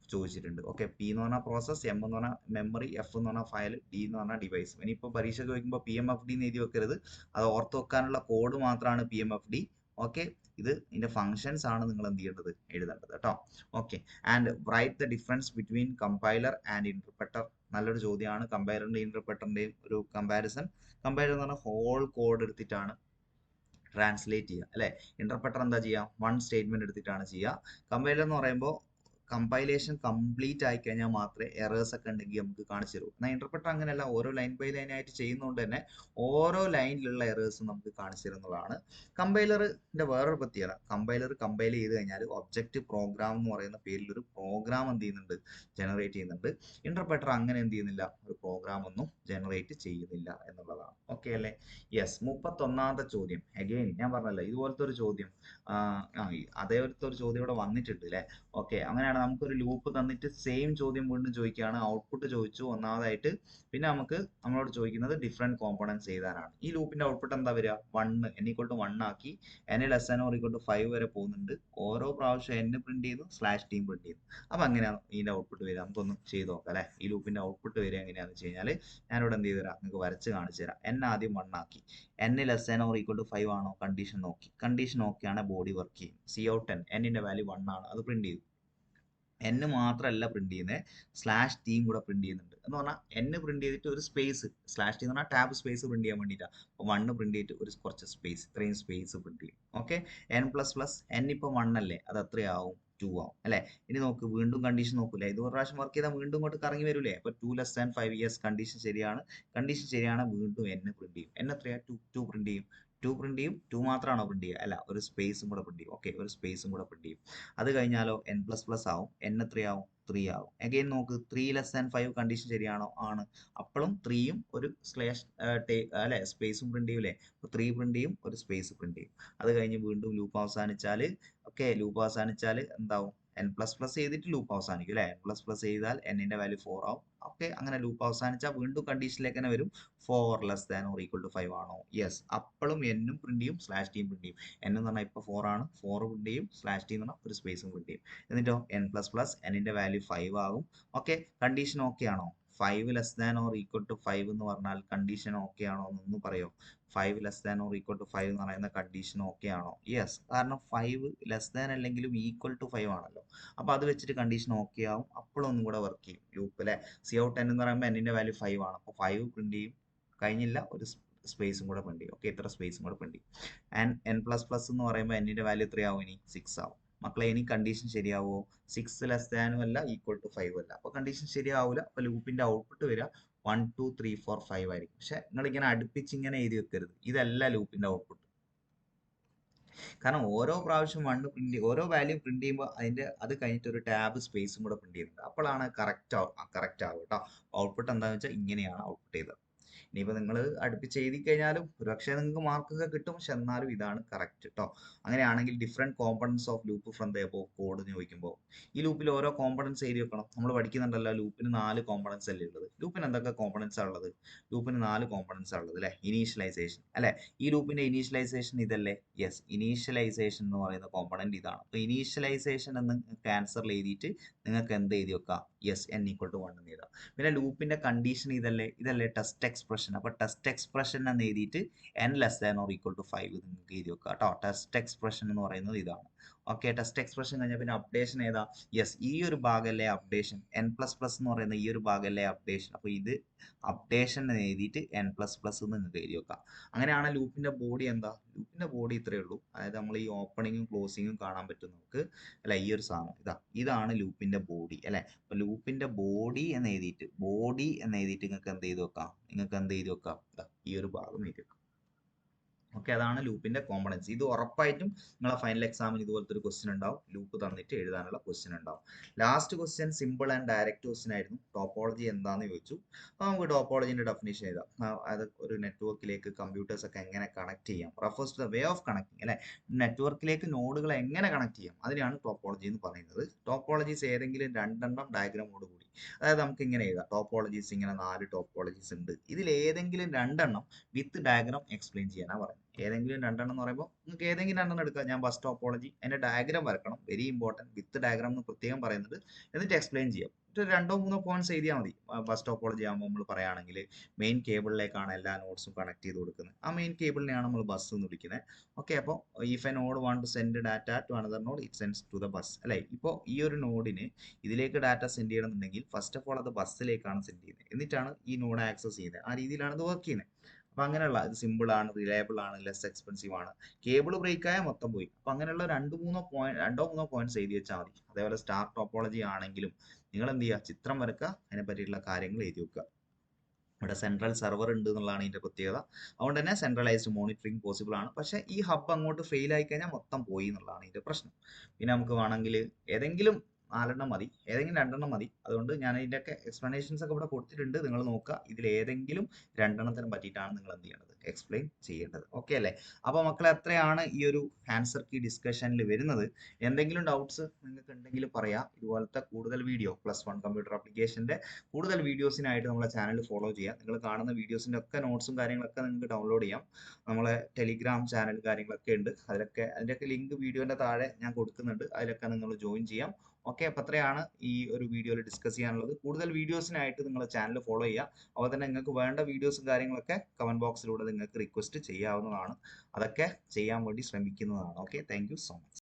ചോദിച്ചിട്ടുണ്ട്. ഓക്കെ, P എന്ന് പറഞ്ഞാൽ പ്രോസസ്, M എന്ന് പറഞ്ഞാൽ മെമ്മറി, F എന്ന് പറഞ്ഞാൽ ഫയൽ, D എന്ന് പറഞ്ഞാൽ ഡിവൈസ്. ഇനിയിപ്പോൾ പരീക്ഷ ചോദിക്കുമ്പോൾ PMFD എന്ന് എഴുതി വെക്കരുത്. അത് ഓർത്ത് വെക്കാനുള്ള കോഡ് മാത്രമാണ് PMFD. ഓക്കെ, ഇത് ഇതിന്റെ ഫംഗ്ഷൻസ് ആണ് നിങ്ങൾ എന്ത് ചെയ്യേണ്ടത്, എഴുതേണ്ടത് കേട്ടോ. Okay, and write the difference between compiler and interpreter. നല്ലൊരു ചോദ്യമാണ്. കമ്പൈലറിന്റെയും ഇന്റർപ്രറ്ററിന്റെയും ഒരു കമ്പാരിസൺ. കമ്പൈലർ എന്ന് പറഞ്ഞാൽ ഹോൾ കോഡ് എടുത്തിട്ടാണ് ട്രാൻസ്ലേറ്റ് ചെയ്യുക അല്ലെ. ഇന്റർപ്രറ്റർ എന്താ ചെയ്യുക, 1 സ്റ്റേറ്റ്മെന്റ് എടുത്തിട്ടാണ് ചെയ്യുക. കമ്പൈലർ എന്ന് പറയുമ്പോൾ കമ്പൈലേഷൻ കംപ്ലീറ്റ് ആയി കഴിഞ്ഞാൽ മാത്രമേ എറേഴ്സ് ഒക്കെ ഉണ്ടെങ്കിൽ നമുക്ക് കാണിച്ചു തരൂ. എന്നാൽ ഇന്റർപ്രറ്റർ അങ്ങനെയല്ല, ഓരോ ലൈൻ ബൈ ലൈൻ ആയിട്ട് ചെയ്യുന്നതുകൊണ്ട് തന്നെ ഓരോ ലൈനിലുള്ള എറേഴ്സും നമുക്ക് കാണിച്ചു തരുന്നതാണ്. കമ്പൈലറിന്റെ വേറൊരു പ്രത്യേകത, കമ്പൈലർ കമ്പൈൽ ചെയ്ത് കഴിഞ്ഞാൽ ഒബ്ജക്റ്റ് പ്രോഗ്രാം എന്ന് പറയുന്ന പേരിൽ ഒരു പ്രോഗ്രാം എന്ത് ചെയ്യുന്നുണ്ട്, ജനറേറ്റ് ചെയ്യുന്നുണ്ട്. ഇന്റർപ്രറ്റർ അങ്ങനെ എന്ത് ചെയ്യുന്നില്ല, ഒരു പ്രോഗ്രാം ഒന്നും ജനറേറ്റ് ചെയ്യുന്നില്ല എന്നുള്ളതാണ്. ഓക്കെ അല്ലേ? യെസ്. 31ാമത്തെ ചോദ്യം. അഗെയിൻ ഞാൻ പറഞ്ഞല്ലോ ഇതുപോലത്തെ ഒരു ചോദ്യം, അതേപോലത്തെ ഒരു ചോദ്യം ഇവിടെ വന്നിട്ടുണ്ട് അല്ലെ. ഓക്കെ, അങ്ങനെയാണ് നമുക്കൊരു ലൂപ്പ് തന്നിട്ട് സെയിം ചോദ്യം വീണ്ടും ചോദിക്കുകയാണ്. ഔട്ട്പുട്ട് ചോദിച്ചു ഒന്നാമതായിട്ട്. പിന്നെ നമ്മളോട് ചോദിക്കുന്നത് ഡിഫറെന്റ് കോമ്പോണൻസ് എഴുതാനാണ്. ഈ ലൂപ്പിന്റെ ഔട്ട്പുട്ട് എന്താ വരിക, 1 n=1 ആക്കി n<5 വരെ പോകുന്നുണ്ട്. ഓരോ പ്രാവശ്യം n പ്രിന്റ് ചെയ്യുന്നു, /t പ്രിന്റ് ചെയ്യുന്നു. അപ്പൊ അങ്ങനെയാണ് ഇതിന്റെ ഔട്ട്പുട്ട് വരിക. നമുക്കൊന്ന് ചെയ്ത് നോക്കാം അല്ലെ. ഈ ലൂപ്പിന്റെ ഔട്ട്പുട്ട് വരിക എങ്ങനെയാന്ന് വെച്ച് കഴിഞ്ഞാൽ, ഞാനിവിടെ എന്ത് ചെയ്ത് തരാം, നിങ്ങൾക്ക് വരച്ച് കാണിച്ചു തരാം. n ആദ്യം 1 ആക്കി, n<5 ആണോ, കണ്ടീഷൻ നോക്കി. കണ്ടീഷൻ ഓക്കെയാണ്, ബോഡി വർക്ക് ചെയ്യും. cout n ന്റെ വാല്യൂ 1 ആണ്, അത് പ്രിന്റ് ചെയ്തു. n മാത്രമല്ല പ്രിന്റ് ചെയ്യുന്നത്, /t കൂടെ പ്രിന്റ് ചെയ്യുന്നുണ്ട്. എന്ന് പറഞ്ഞാൽ n പ്രിന്റ് ചെയ്തിട്ട് ഒരു സ്പേസ്, /t എന്ന് പറഞ്ഞാൽ ടാബ് സ്പേസ് പ്രിന്റ് ചെയ്യാൻ വേണ്ടിയിട്ടാണ്. അപ്പോൾ 1 പ്രിന്റ് ചെയ്തിട്ട് ഒരു കുറച്ച് സ്പേസ്, ഇത്രയും സ്പേസ് പ്രിന്റ് ചെയ്യും. ഓക്കെ, n++, n ഇപ്പോൾ 1 അല്ലേ, അത് എത്രയാവും, 2 ആവും അല്ലെ. ഇനി നോക്ക്, വീണ്ടും കണ്ടീഷൻ നോക്കൂലേ, ഇത് ഒരു പ്രാവശ്യം വർക്ക് ചെയ്താൽ വീണ്ടും ഇങ്ങോട്ട് കറങ്ങി വരൂലേ. അപ്പൊ 2<5 years കണ്ടീഷൻ ശരിയാണ്. കണ്ടീഷൻ ശരിയാണ്, വീണ്ടും n പ്രിന്റ് ചെയ്യും. n എത്രയാ, 2 പ്രിന്റ് ചെയ്യും. 2 പ്രിന്റ് ചെയ്യും. 2 മാത്രമാണോ പ്രിന്റ് ചെയ്യുക, അല്ല, ഒരു സ്പേസും കൂടെ പ്രിന്റ് ചെയ്യും. ഓക്കെ, ഒരു സ്പേസും കൂടെ പ്രിന്റ് ചെയ്യും. അത് കഴിഞ്ഞാലോ n++ ആവും. n എത്രയാവും, 3 ആവും. അഗെയിൻ നോക്ക് 3 ലെസ് ദാൻ 5 കണ്ടീഷൻ ശരിയാണോ? ആണ്. അപ്പോഴും 3യും ഒരു സ്ലാഷ് അല്ലെ സ്പേസും പ്രിന്റ് ചെയ്യൂലേ? അപ്പോൾ 3 പ്രിന്റ് ചെയ്യും, ഒരു സ്പേസ് പ്രിന്റ് ചെയ്യും. അത് കഴിഞ്ഞ് വീണ്ടും ലൂപ്പ് അവസാനിച്ചാൽ ലൂപ്പ് അവസാനിച്ചാൽ എന്താവും? n പ്ലസ് പ്ലസ് ചെയ്തിട്ട് ലൂപ്പ് അവസാനിക്കും അല്ലെ? n പ്ലസ് പ്ലസ് ചെയ്താൽ n-ന്റെ വാല്യൂ 4 ആവും. അങ്ങനെ ലൂപ്പ് അവസാനിച്ചാൽ വീണ്ടും കണ്ടീഷനിലേക്ക് തന്നെ വരും. 4 less than or equal to 5 ആണോ? യെസ്. അപ്പോഴും n-ഉം പ്രിന്റ് ചെയ്യും, സ്ലാഷ് ടിയും പ്രിന്റ് ചെയ്യും. n എന്ന് പറഞ്ഞാൽ ഇപ്പോൾ 4 ആണ്, 4 പ്രിന്റ് ചെയ്യും, സ്ലാഷ് ടി എന്ന് പറഞ്ഞാൽ ഒരു സ്പേസും പ്രിന്റ് ചെയ്യും. എന്നിട്ടോ n പ്ലസ് പ്ലസ് n-ന്റെ വാല്യൂ 5 ആകും. കണ്ടീഷൻ ഓക്കെ ആണോ? 5 less than or equal to 5 എന്ന് പറഞ്ഞാൽ കണ്ടീഷൻ ഓക്കെ ആണോ എന്നൊന്ന് പറയോ? 5 less than or equal to 5 എന്ന് പറയുന്ന കണ്ടീഷൻ ഓക്കെ ആണോ? യെസ്. കാരണം 5 ലെസ് ദാൻ അല്ലെങ്കിലും ഈക്വൽ ടു 5 ആണല്ലോ. അപ്പോൾ അത് വെച്ചിട്ട് കണ്ടീഷൻ ഓക്കെ ആവും. അപ്പോഴൊന്നും കൂടെ വർക്ക് ചെയ്യും ലൂപ്പ് അല്ലെ? സി ഔട്ട് n എന്ന് പറയുമ്പോൾ n-ന്റെ വാല്യൂ 5 ആണ്. അപ്പോൾ 5 പ്രിന്റ് ചെയ്യും. കഴിഞ്ഞില്ല, ഒരു സ്പേസും കൂടെ പ്രിന്റ് ചെയ്യും. ഇത്ര സ്പേസും കൂടെ പ്രിന്റ് ചെയ്യും. ആൻഡ് n പ്ലസ് പ്ലസ് എന്ന് പറയുമ്പോൾ n-ന്റെ വാല്യൂ എത്രയാവും? ഇനി 6 ആവും. മക്കളെ ഇനി കണ്ടീഷൻ ശരിയാവോ? 6 ലെസ് ദാനും അല്ല, ഈക്വൽ ടു 5 അല്ല. അപ്പോൾ കണ്ടീഷൻ ശരിയാവില്ല. അപ്പോൾ ലൂപ്പിന്റെ ഔട്ട്പുട്ട് വരിക 1 2 3 4 5 ആയിരിക്കും. പക്ഷെ നിങ്ങൾ ഇങ്ങനെ അടുപ്പിച്ച് ഇങ്ങനെ എഴുതി വെക്കരുത്. ഇതല്ല ലൂപ്പിന്റെ ഔട്ട്പുട്ട്. കാരണം ഓരോ പ്രാവശ്യം ഓരോ വാല്യൂ പ്രിന്റ് ചെയ്യുമ്പോൾ അത് കഴിഞ്ഞിട്ട് ഒരു ടാബ് സ്പേസും കൂടെ പ്രിന്റ് ചെയ്യുന്നുണ്ട്. അപ്പോഴാണ് കറക്റ്റ് ആവുക കേട്ടോ. ഔട്ട്പുട്ട് എന്താണെന്ന് വെച്ചാൽ ഇങ്ങനെയാണ് ഔട്ട്പുട്ട് ചെയ്തത്. ഇനിയിപ്പോൾ നിങ്ങൾ അടുപ്പിച്ച് എഴുതി കഴിഞ്ഞാലും ഒരുപക്ഷെ നിങ്ങൾക്ക് മാർക്കൊക്കെ കിട്ടും. പക്ഷെ എന്നാലും ഇതാണ് കറക്റ്റ് കേട്ടോ. അങ്ങനെയാണെങ്കിൽ different components of loop from the above code എന്ന് ചോദിക്കുമ്പോൾ ഈ ലൂപ്പിൽ ഓരോ കോമ്പണൻസ് എഴുതി വെക്കണം. നമ്മൾ പഠിക്കുന്നുണ്ടല്ലോ, ലൂപ്പിന് 4 കോമ്പണൻസ് അല്ലേ ഉള്ളത്. ലൂപ്പിന് എന്തൊക്കെ കോമ്പണൻസ് ആണ് ഉള്ളത്? ലൂപ്പിന് 4 കോമ്പണൻസ് ആണ് ഉള്ളത് അല്ലേ? ഇനീഷ്യലൈസേഷൻ അല്ലേ? ഈ ലൂപ്പിന്റെ ഇനീഷ്യലൈസേഷൻ ഇതല്ലേ? യെസ്. ഇനീഷ്യലൈസേഷൻ എന്ന് പറയുന്ന കോമ്പണന്റ് ഇതാണ്. അപ്പോൾ ഇനീഷ്യലൈസേഷൻ എന്ന് ക്യാൻസറിൽ എഴുതിയിട്ട് നിങ്ങൾക്ക് എന്ത് എഴുതി വെക്കാം? യെസ്, n ഈക്വൽ ടു 1 എന്ന് എഴുതാം. പിന്നെ ലൂപ്പിന്റെ കണ്ടീഷൻ ഇതല്ലേ ടെസ്റ്റ് എക്സ്പ്രഷൻ. അപ്പോൾ ടെസ്റ്റ് എക്സ്പ്രഷൻ എന്ന് എഴുതിയിട്ട് n less than or equal to 5 നിങ്ങൾക്ക് എഴുതി വെക്കുക കേട്ടോ. ടെസ്റ്റ് എക്സ്പ്രഷൻ എന്ന് പറയുന്നത് ഇതാണ്. ടെസ്റ്റ് എക്സ്പ്രഷൻ കഴിഞ്ഞാൽ പിന്നെ അപ്ഡേഷൻ ഏതാ? യെസ്, ഈ ഒരു ഭാഗമല്ലേ അപ്ഡേഷൻ. n പ്ലസ് പ്ലസ് എന്ന് പറയുന്ന ഈ ഒരു ഭാഗമല്ലേ അപ്ഡേഷൻ. അപ്പോൾ ഇത് അപ്ഡേഷൻ എന്ന് എഴുതിയിട്ട് n പ്ലസ് പ്ലസ് എന്ന് നിങ്ങൾക്ക് എഴുതി വെക്കാം. അങ്ങനെയാണ് ലൂപ്പിന്റെ ബോഡി എന്താ? ലൂപ്പിന്റെ ബോഡി ഇത്രയേ ഉള്ളൂ. അതായത് നമ്മൾ ഈ ഓപ്പണിങ്ങും ക്ലോസിങ്ങും കാണാൻ പറ്റും നമുക്ക് അല്ലെ? ഈ ഒരു സാധനം ഇതാണ് ലൂപ്പിന്റെ ബോഡി അല്ലെ? അപ്പൊ ലൂപ്പിന്റെ ബോഡി എന്ന് എഴുതിയിട്ട് നിങ്ങൾക്ക് എന്ത് ചെയ്ത് വെക്കാം? ഈ ഒരു ഭാഗം എഴുതി വെക്കാം. അതാണ് ലൂപ്പിന്റെ കോമ്പണൻസ്. ഇത് ഉറപ്പായിട്ടും നിങ്ങളെ ഫൈനൽ എക്സാമിന് ഇതുപോലത്തെ ഒരു ക്വസ്റ്റ്യൻ ഉണ്ടാവും. ലൂപ്പ് തന്നിട്ട് എഴുതാനുള്ള ക്വസ്റ്റ്യൻ ഉണ്ടാവും. Last question simple and direct question ആയിരുന്നു. ടോപ്പോളജി എന്താന്ന് ചോദിച്ചു. അപ്പോൾ നമുക്ക് ടോപ്പോളജിന്റെ ഡെഫിനേഷൻ എഴുതാം. അത് ഒരു നെറ്റ്വർക്കിലേക്ക് കമ്പ്യൂട്ടേഴ്സ് ഒക്കെ എങ്ങനെ കണക്ട് ചെയ്യാം. Refers to the way of connecting അല്ലെ? നെറ്റ്വർക്കിലേക്ക് നോഡുകൾ എങ്ങനെ കണക്ട് ചെയ്യാം, അതിനാണ് ടോപ്പോളജി എന്ന് പറയുന്നത്. ടോപ്പോളജീസ് ഏതെങ്കിലും 2 ഡയഗ്രാമോട് കൂടി, അതായത് നമുക്ക് ഇങ്ങനെ എഴുതാം. ടോപ്പോളജീസ് ഇങ്ങനെ 4 ടോപ്പോളജീസ് ഉണ്ട്. ഇതിൽ ഏതെങ്കിലും 2 വിത്ത് ഡയഗ്രാം എക്സ്പ്ലെയിൻ ചെയ്യാനാണ് പറയുന്നത്. ഏതെങ്കിലും 2 എന്ന് പറയുമ്പോൾ നിങ്ങൾക്ക് ഏതെങ്കിലും 2 എടുക്കാം. ഞാൻ ബസ് ടോപ്പോളജി അതിന്റെ ഡയഗ്രാം വരക്കണം. Very important. വിത്ത് ഡയഗ്രാം എന്ന് പ്രത്യേകം പറയുന്നത്. എന്നിട്ട് എക്സ്പ്ലെയിൻ ചെയ്യാം. 2-3 പോയിന്റ്സ് എഴുതിയാൽ മതി. ബസ് ടോപ്പോളജി ആകുമ്പോൾ നമ്മൾ പറയുകയാണെങ്കിൽ മെയിൻ കേബിളിലേക്കാണ് എല്ലാ നോട്ട്സും കണക്ട് ചെയ്ത് കൊടുക്കുന്നത്. ആ മെയിൻ കേബിളിനെയാണ് നമ്മൾ ബസ് എന്ന് വിളിക്കുന്നത്. അപ്പോൾ if a node want to send data to another node it sends to the bus അല്ലേ? ഇപ്പോൾ ഈ ഒരു നോഡിന് ഇതിലേക്ക് ഡാറ്റ സെൻഡ് ചെയ്യണമെന്നുണ്ടെങ്കിൽ ഫസ്റ്റ് ഓഫ് ഓൾ അത് ബസ്സിലേക്കാണ് സെൻഡ് ചെയ്യുന്നത്. എന്നിട്ടാണ് ഈ നോഡ് ആക്സസ് ചെയ്യുന്നത്. ആ രീതിയിലാണ് ഇത് വർക്ക് ചെയ്യുന്നത്. അപ്പൊ അങ്ങനെയുള്ള ഇത് സിമ്പിൾ ആണ്, റിലയബിൾ ആണ്, ലെസ് എക്സ്പെൻസീവ് ആണ്. കേബിൾ ബ്രേക്ക് ആയാൽ മൊത്തം പോയി. അപ്പൊ അങ്ങനെയുള്ള 2-3 പോയിന്റ്സ് എഴുതി വെച്ചാൽ മതി. അതേപോലെ സ്റ്റാർ ടോപ്പോളജി ആണെങ്കിലും നിങ്ങൾ എന്ത് ചെയ്യുക? ചിത്രം വരക്കുക, അതിനെ പറ്റിയിട്ടുള്ള കാര്യങ്ങൾ എഴുതി വെക്കുക. ഇവിടെ സെൻട്രൽ സെർവർ ഉണ്ട് എന്നുള്ളതാണ് ഇതിന്റെ പ്രത്യേകത. അതുകൊണ്ട് തന്നെ സെൻട്രലൈസ്ഡ് മോണിറ്ററിംഗ് പോസിബിൾ ആണ്. പക്ഷേ ഈ ഹബ്ബ് അങ്ങോട്ട് ഫെയിൽ ആയി കഴിഞ്ഞാൽ മൊത്തം പോയി എന്നുള്ളതാണ് ഇതിന്റെ പ്രശ്നം. പിന്നെ നമുക്ക് വേണമെങ്കിൽ ഏതെങ്കിലും 4 മതി, ഏതെങ്കിലും 2 മതി. അതുകൊണ്ട് ഞാൻ ഇതിൻ്റെയൊക്കെ എക്സ്പ്ലനേഷൻസ് ഒക്കെ ഇവിടെ കൊടുത്തിട്ടുണ്ട്. നിങ്ങൾ നോക്കുക, ഇതിൽ ഏതെങ്കിലും 2 പറ്റിയിട്ടാണ് നിങ്ങൾ എന്ത് ചെയ്യേണ്ടത്? എക്സ്പ്ലെയിൻ ചെയ്യേണ്ടത്. ഓക്കെ അല്ലേ? അപ്പോൾ മക്കളെ എത്രയാണ് ഈ ഒരു ആൻസർ കീ ഡിസ്കഷനിൽ വരുന്നത്? എന്തെങ്കിലും ഡൗട്ട്സ് നിങ്ങൾക്ക് ഉണ്ടെങ്കിൽ പറയാം. ഇതുപോലത്തെ കൂടുതൽ വീഡിയോ +1 കമ്പ്യൂട്ടർ ആപ്ലിക്കേഷന്റെ കൂടുതൽ വീഡിയോസിനായിട്ട് നമ്മളെ ചാനൽ ഫോളോ ചെയ്യാം. നിങ്ങൾ കാണുന്ന വീഡിയോസിന്റെ ഒക്കെ നോട്ട്സും കാര്യങ്ങളൊക്കെ നിങ്ങൾക്ക് ഡൗൺലോഡ് ചെയ്യാം. നമ്മളെ ടെലിഗ്രാം ചാനൽ കാര്യങ്ങളൊക്കെ ഉണ്ട്. അതിൻ്റെയൊക്കെ ലിങ്ക് വീഡിയോന്റെ താഴെ ഞാൻ കൊടുക്കുന്നുണ്ട്. അതിലൊക്കെ നിങ്ങൾ ജോയിൻ ചെയ്യാം. അപ്പോൾ അത്രയാണ് ഈ ഒരു വീഡിയോയിൽ ഡിസ്കസ് ചെയ്യാനുള്ളത്. കൂടുതൽ വീഡിയോസിനായിട്ട് നിങ്ങൾ ചാനൽ ഫോളോ ചെയ്യുക. അതുപോലെ തന്നെ നിങ്ങൾക്ക് വേണ്ട വീഡിയോസും കാര്യങ്ങളൊക്കെ കമന്റ് ബോക്സിലൂടെ നിങ്ങൾക്ക് റിക്വസ്റ്റ് ചെയ്യാവുന്നതാണ്. അതൊക്കെ ചെയ്യാൻ വേണ്ടി ശ്രമിക്കുന്നതാണ്. Thank you so much.